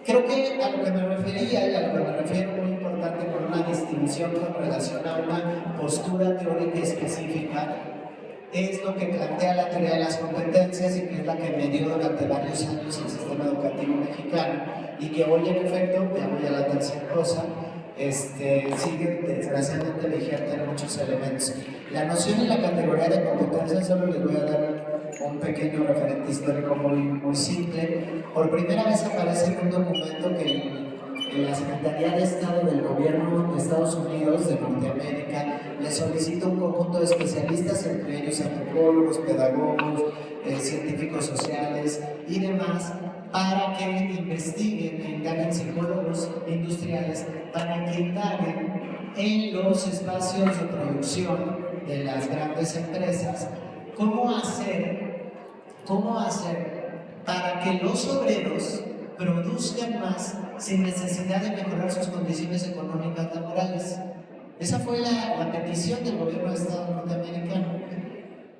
Creo que a lo que me refería y a lo que me refiero muy importante con una distinción con relación a una postura teórica específica es lo que plantea la teoría de las competencias y que es la que me dio durante varios años el sistema educativo mexicano y que hoy en efecto, ya voy a la tercera cosa, sigue desgraciadamente vigente en muchos elementos. La noción y la categoría de competencia, solo les voy a dar un pequeño referente histórico muy simple. Por primera vez aparece en un documento que en la Secretaría de Estado del Gobierno de Estados Unidos de Norteamérica le solicita un conjunto de especialistas, entre ellos antropólogos, pedagogos, científicos sociales y demás, para que investiguen e indaguen, psicólogos industriales, para que indaguen en los espacios de producción de las grandes empresas cómo hacer para que los obreros produzcan más sin necesidad de mejorar sus condiciones económicas laborales. Esa fue la petición del gobierno de Estado norteamericano.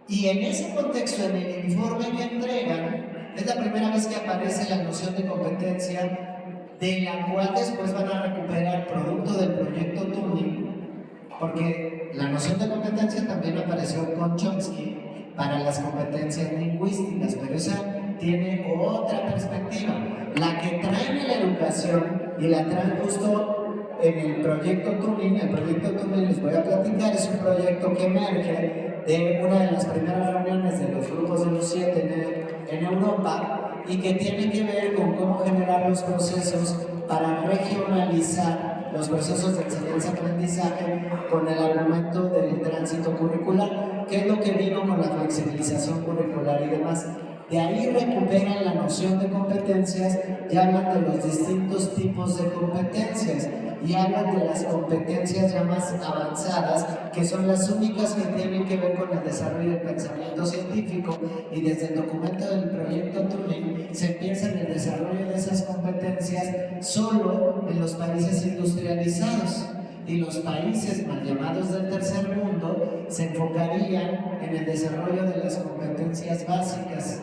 Y en ese contexto, en el informe que entregan, es la primera vez que aparece la noción de competencia, de la cual después van a recuperar producto del proyecto Turing, porque la noción de competencia también apareció con Chomsky para las competencias lingüísticas, pero esa tiene otra perspectiva. La que traen en la educación y la traen justo en el proyecto Turing. El proyecto Turing, les voy a platicar, es un proyecto que emerge de una de las primeras reuniones de los grupos de los 7 en Europa y que tiene que ver con cómo generar los procesos para regionalizar los procesos de enseñanza-aprendizaje con el argumento del tránsito curricular, que es lo que vino con la flexibilización curricular y demás. De ahí recuperan la noción de competencias y hablan de los distintos tipos de competencias y hablan de las competencias ya más avanzadas, que son las únicas que tienen que ver con el desarrollo del pensamiento científico, y desde el documento del proyecto Turing se piensa en el desarrollo de esas competencias solo en los países industrializados, y los países mal llamados del tercer mundo se enfocarían en el desarrollo de las competencias básicas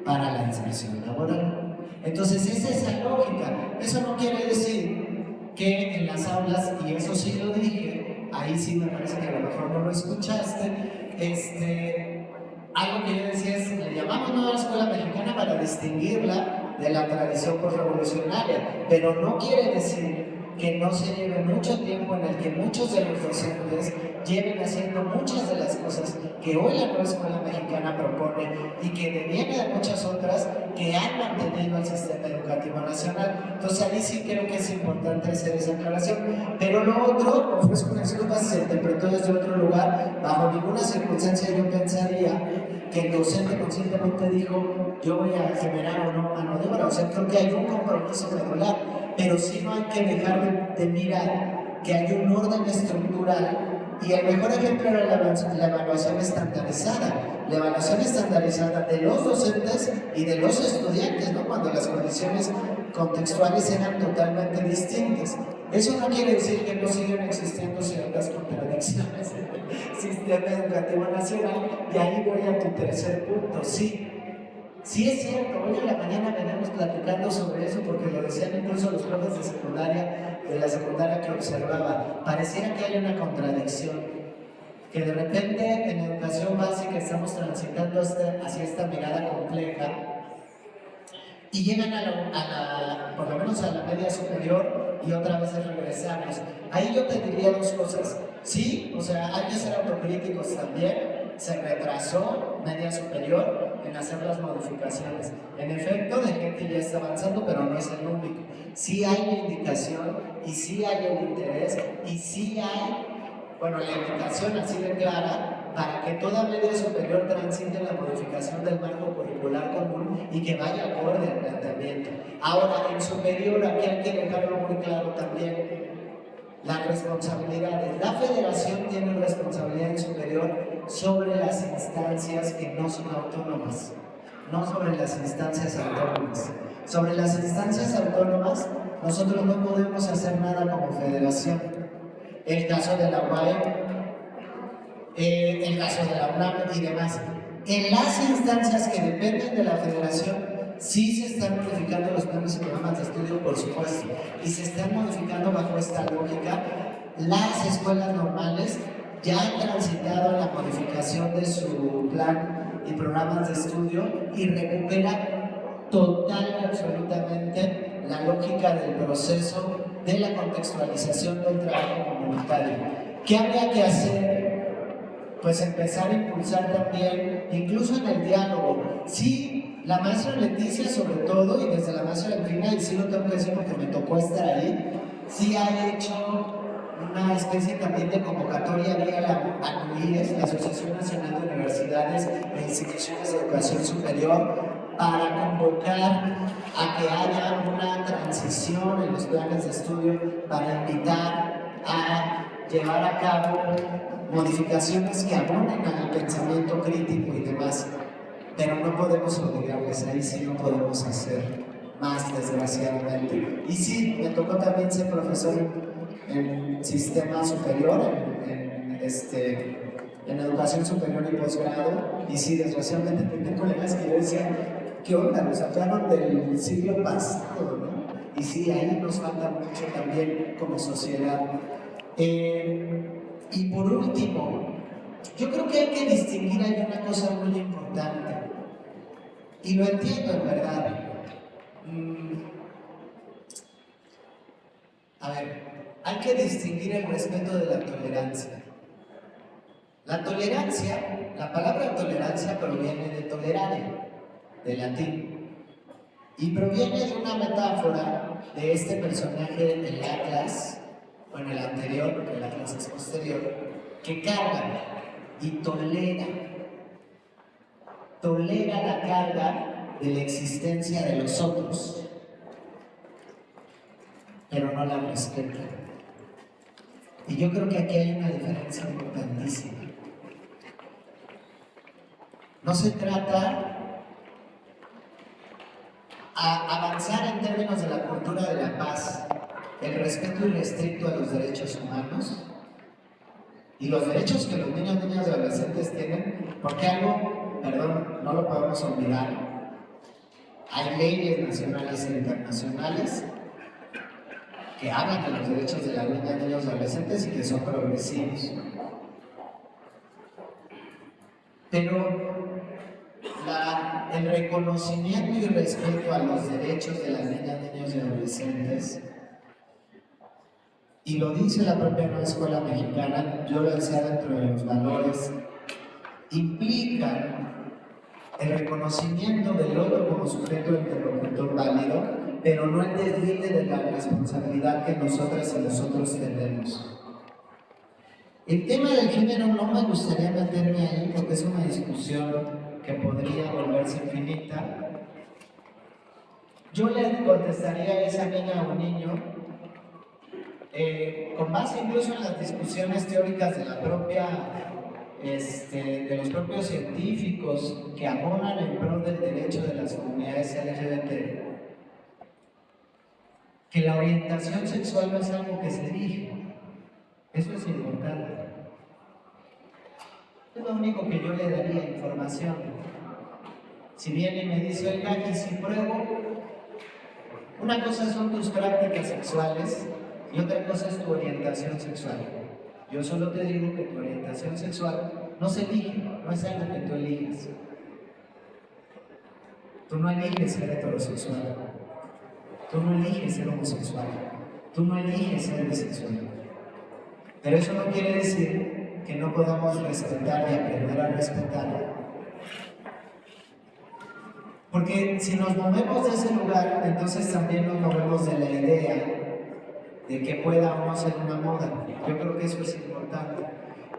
para la inserción laboral. Entonces es esa lógica. Eso no quiere decir que en las aulas, y eso sí lo dije, ahí sí me parece que a lo mejor no lo escuchaste, algo que yo decía es, le llamamos nueva escuela mexicana para distinguirla de la tradición postrevolucionaria, pero no quiere decir que no se lleve mucho tiempo, en el que muchos de los docentes lleven haciendo muchas de las cosas que hoy la nueva escuela mexicana propone y que deviene de muchas otras que han mantenido el sistema educativo nacional. Entonces ahí sí creo que es importante hacer esa aclaración. Pero lo otro, ofrezco una disculpa si se interpretó desde otro lugar, bajo ninguna circunstancia yo pensaría que el docente conscientemente dijo yo voy a generar o no mano de obra. O sea, creo que hay un compromiso regular, pero sí no hay que dejar de mirar que hay un orden estructural. Y el mejor ejemplo era la evaluación estandarizada. La evaluación estandarizada de los docentes y de los estudiantes, ¿no? Cuando las condiciones contextuales eran totalmente distintas. Eso no quiere decir que no sigan existiendo ciertas contradicciones en el sistema educativo nacional. Y ahí voy a tu tercer punto. Sí es cierto, hoy en la mañana venimos platicando sobre eso porque lo decían incluso los profes de secundaria, de la secundaria que observaba. Pareciera que hay una contradicción, que de repente en educación básica estamos transitando hacia esta mirada compleja y llegan por lo menos a la media superior y otra vez regresamos. Ahí yo te diría dos cosas. Sí, o sea, hay que ser autocríticos también. Se retrasó media superior en hacer las modificaciones. En efecto, de gente ya está avanzando, pero no es el único. Sí hay la indicación y sí hay el interés y sí hay, bueno, la indicación así de clara para que toda media superior transite la modificación del marco curricular común y que vaya acorde al planteamiento. Ahora, en superior, aquí hay que dejarlo muy claro también. Las responsabilidades. La federación tiene responsabilidad en superior sobre las instancias que no son autónomas, no sobre las instancias autónomas. Sobre las instancias autónomas, nosotros no podemos hacer nada como federación. El caso de la UAE, el caso de la UNAM y demás. En las instancias que dependen de la federación, sí se están modificando los planes y programas de estudio, por supuesto, y se están modificando bajo esta lógica. Las escuelas normales ya han transitado la modificación de su plan y programas de estudio y recuperan total y absolutamente la lógica del proceso de la contextualización del trabajo comunitario. ¿Qué habría que hacer? Pues empezar a impulsar también, incluso en el diálogo. Sí, la maestra Leticia sobre todo, y desde la maestra Delfina, y sí lo tengo que decir porque me tocó estar ahí, sí ha hecho una especie también de convocatoria vía la ANUIES, la Asociación Nacional de Universidades e Instituciones de Educación Superior, para convocar a que haya una transición en los planes de estudio, para invitar a llevar a cabo modificaciones que abonen al pensamiento crítico y demás. Pero no podemos obligarles, ahí sí no podemos hacer más, desgraciadamente. Y sí, me tocó también ser profesor en sistema superior, en educación superior y posgrado, y sí, desgraciadamente tenía colegas que yo decía, ¿qué onda? Nos sacaron del siglo pasado, ¿no? Y sí, ahí nos falta mucho también como sociedad. Y por último, yo creo que hay que distinguir, hay una cosa muy importante, y lo entiendo en verdad. A ver, hay que distinguir el respeto de la tolerancia. La tolerancia, la palabra tolerancia proviene de tolerare, de latín, y proviene de una metáfora de este personaje del Atlas, bueno, el anterior, porque el Atlas es posterior, que carga y tolera la carga de la existencia de los otros, pero no la respeta. Y yo creo que aquí hay una diferencia importantísima. No se trata a avanzar en términos de la cultura de la paz, el respeto irrestricto a los derechos humanos y los derechos que los niños, niñas y adolescentes tienen, porque algo, perdón, no lo podemos olvidar, hay leyes nacionales e internacionales que hablan de los derechos de las niñas, niños y adolescentes y que son progresivos. Pero el reconocimiento y respeto a los derechos de las niñas, niños y adolescentes y lo dice la propia nueva escuela mexicana, yo lo decía dentro de los valores, implican el reconocimiento del otro como sujeto interlocutor válido, pero no el deslinde de la responsabilidad que nosotras y nosotros tenemos. El tema del género no me gustaría meterme ahí porque es una discusión que podría volverse infinita. Yo le contestaría a esa niña o niño, con base incluso en las discusiones teóricas de la propia de los propios científicos que abonan en pro del derecho de las comunidades LGBT, que la orientación sexual no es algo que se elige. Eso es importante. Es lo único que yo le daría información. Si viene y me dice, oiga, y si pruebo, una cosa son tus prácticas sexuales y otra cosa es tu orientación sexual. Yo solo te digo que tu orientación sexual no se elige, no es algo que tú elijas. Tú no eliges ser heterosexual, tú no eliges ser homosexual, tú no eliges ser bisexual. Pero eso no quiere decir que no podamos respetar y aprender a respetar. Porque si nos movemos de ese lugar, entonces también nos movemos de la idea de que pueda o no ser una moda. Yo creo que eso es importante.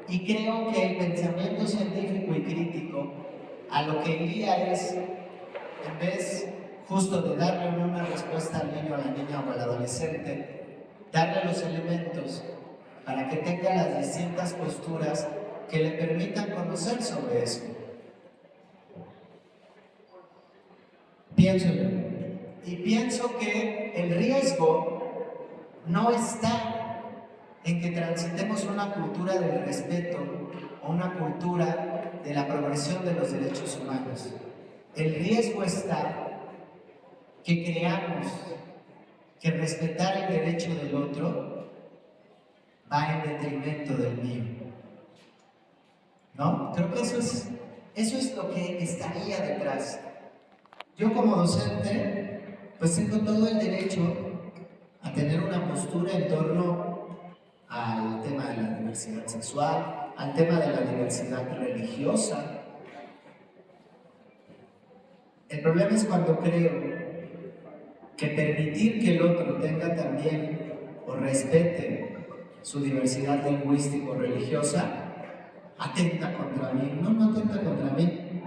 Y creo que el pensamiento científico y crítico a lo que iría es, en vez justo de darle una respuesta al niño, a la niña o al adolescente, darle los elementos para que tenga las distintas posturas que le permitan conocer sobre eso. Pienso yo. Y pienso que el riesgo no está en que transitemos una cultura del respeto o una cultura de la progresión de los derechos humanos. El riesgo está que creamos que respetar el derecho del otro va en detrimento del mío. ¿No? Creo que eso es lo que estaría detrás. Yo como docente, pues tengo todo el derecho a tener una postura en torno al tema de la diversidad sexual, al tema de la diversidad religiosa. El problema es cuando creo que permitir que el otro tenga también o respete su diversidad lingüístico-religiosa atenta contra mí. No atenta contra mí.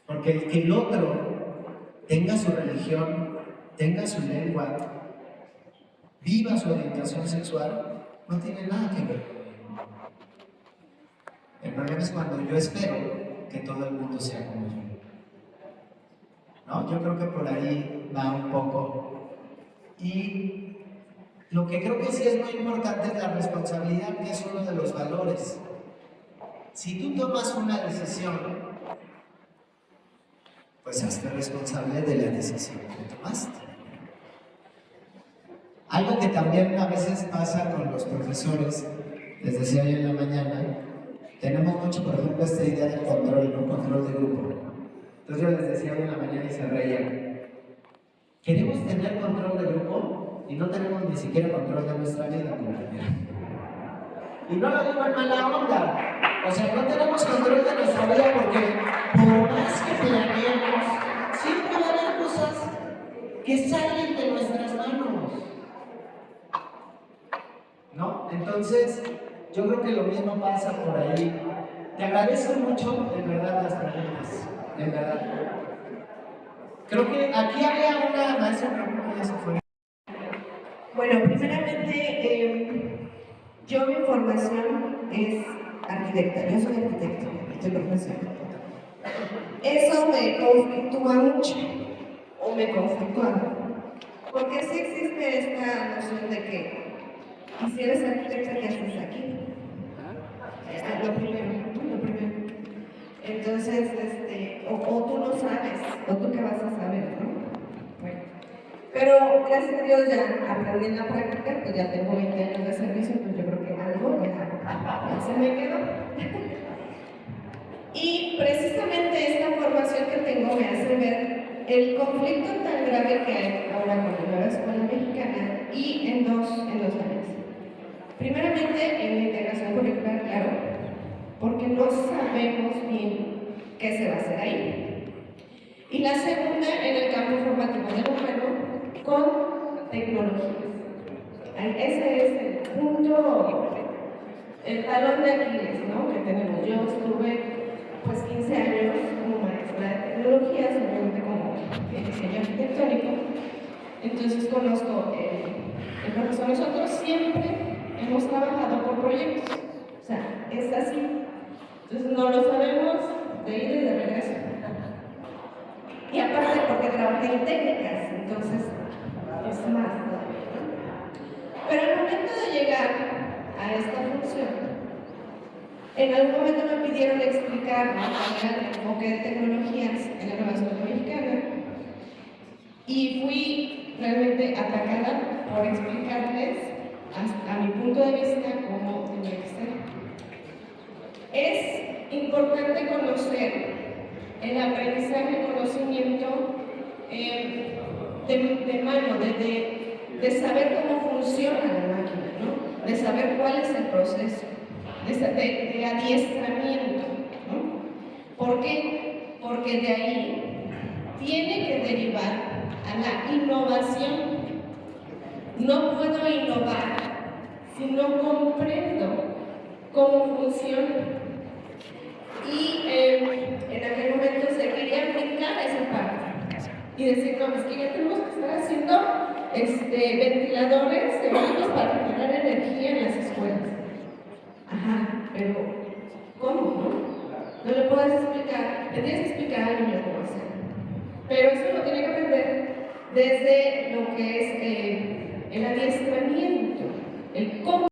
Porque el que el otro tenga su religión, tenga su lengua, viva su orientación sexual, no tiene nada que ver conmigo. El problema es cuando yo espero que todo el mundo sea como yo. ¿No? Yo creo que por ahí va un poco. Y lo que creo que sí es muy importante es la responsabilidad, que es uno de los valores. Si tú tomas una decisión, pues hazte responsable de la decisión que tomaste. Algo que también a veces pasa con los profesores, les decía hoy en la mañana, tenemos mucho, por ejemplo, esta idea de control, no control de grupo. Entonces yo les decía hoy en la mañana y se reían. Queremos tener control de grupo y no tenemos ni siquiera control de nuestra vida, compañera. Y no lo digo en mala onda. O sea, no tenemos control de nuestra vida porque por más que planeemos, siempre va a haber cosas que salen de nuestras manos. ¿No? Entonces, yo creo que lo mismo pasa por ahí. Te agradezco mucho, en verdad, las preguntas. En verdad. Creo que aquí había una maestra, pero ya se fue. Bueno, primeramente, yo mi formación es arquitecta, yo soy arquitecta de profesión. Eso me conflictúa mucho, o me conflictúa, porque sí existe esta noción de que, y si eres arquitecta, ¿qué haces aquí? Lo primero. Entonces, o tú no sabes, o tú qué vas a saber, ¿no? Bueno. Pero gracias a Dios ya aprendí en la práctica, pues ya tengo 20 años de servicio, pues yo creo que algo ya se me quedó. Y precisamente esta formación que tengo me hace ver el conflicto tan grave que hay ahora con la nueva escuela mexicana y en dos áreas. sabemos bien qué se va a hacer ahí. Y la segunda, en el campo formativo del humano, con tecnologías. Ese es el punto, el talón de Aquiles, ¿no?, que tenemos. Yo estuve pues 15 años como maestra de tecnologías, obviamente como diseño arquitectónico, entonces conozco el profesor. Nosotros siempre hemos trabajado por proyectos, o sea, es así. Entonces no lo sabemos de ida y de regreso. Y aparte porque trabajé en técnicas, entonces es más todavía, ¿no? Pero al momento de llegar a esta función, en algún momento me pidieron explicar cuál era el enfoque de tecnologías en la Nueva Escuela Mexicana y fui realmente atacada por explicarles a mi punto de vista cómo tenía que ser. Es importante conocer el aprendizaje, el conocimiento de mano, de saber cómo funciona la máquina, ¿no?, de saber cuál es el proceso, de adiestramiento, ¿no? ¿Por qué? Porque de ahí tiene que derivar a la innovación. No puedo innovar si no comprendo cómo funciona. Y en aquel momento se quería aplicar esa parte y decir, no, es que ya tenemos que estar haciendo ventiladores eólicos para generar energía en las escuelas. Ajá, pero ¿cómo, no? No le puedes explicar, le tienes que explicar al niño cómo hacer. Pero eso lo tiene que aprender desde lo que es el adiestramiento, el cómo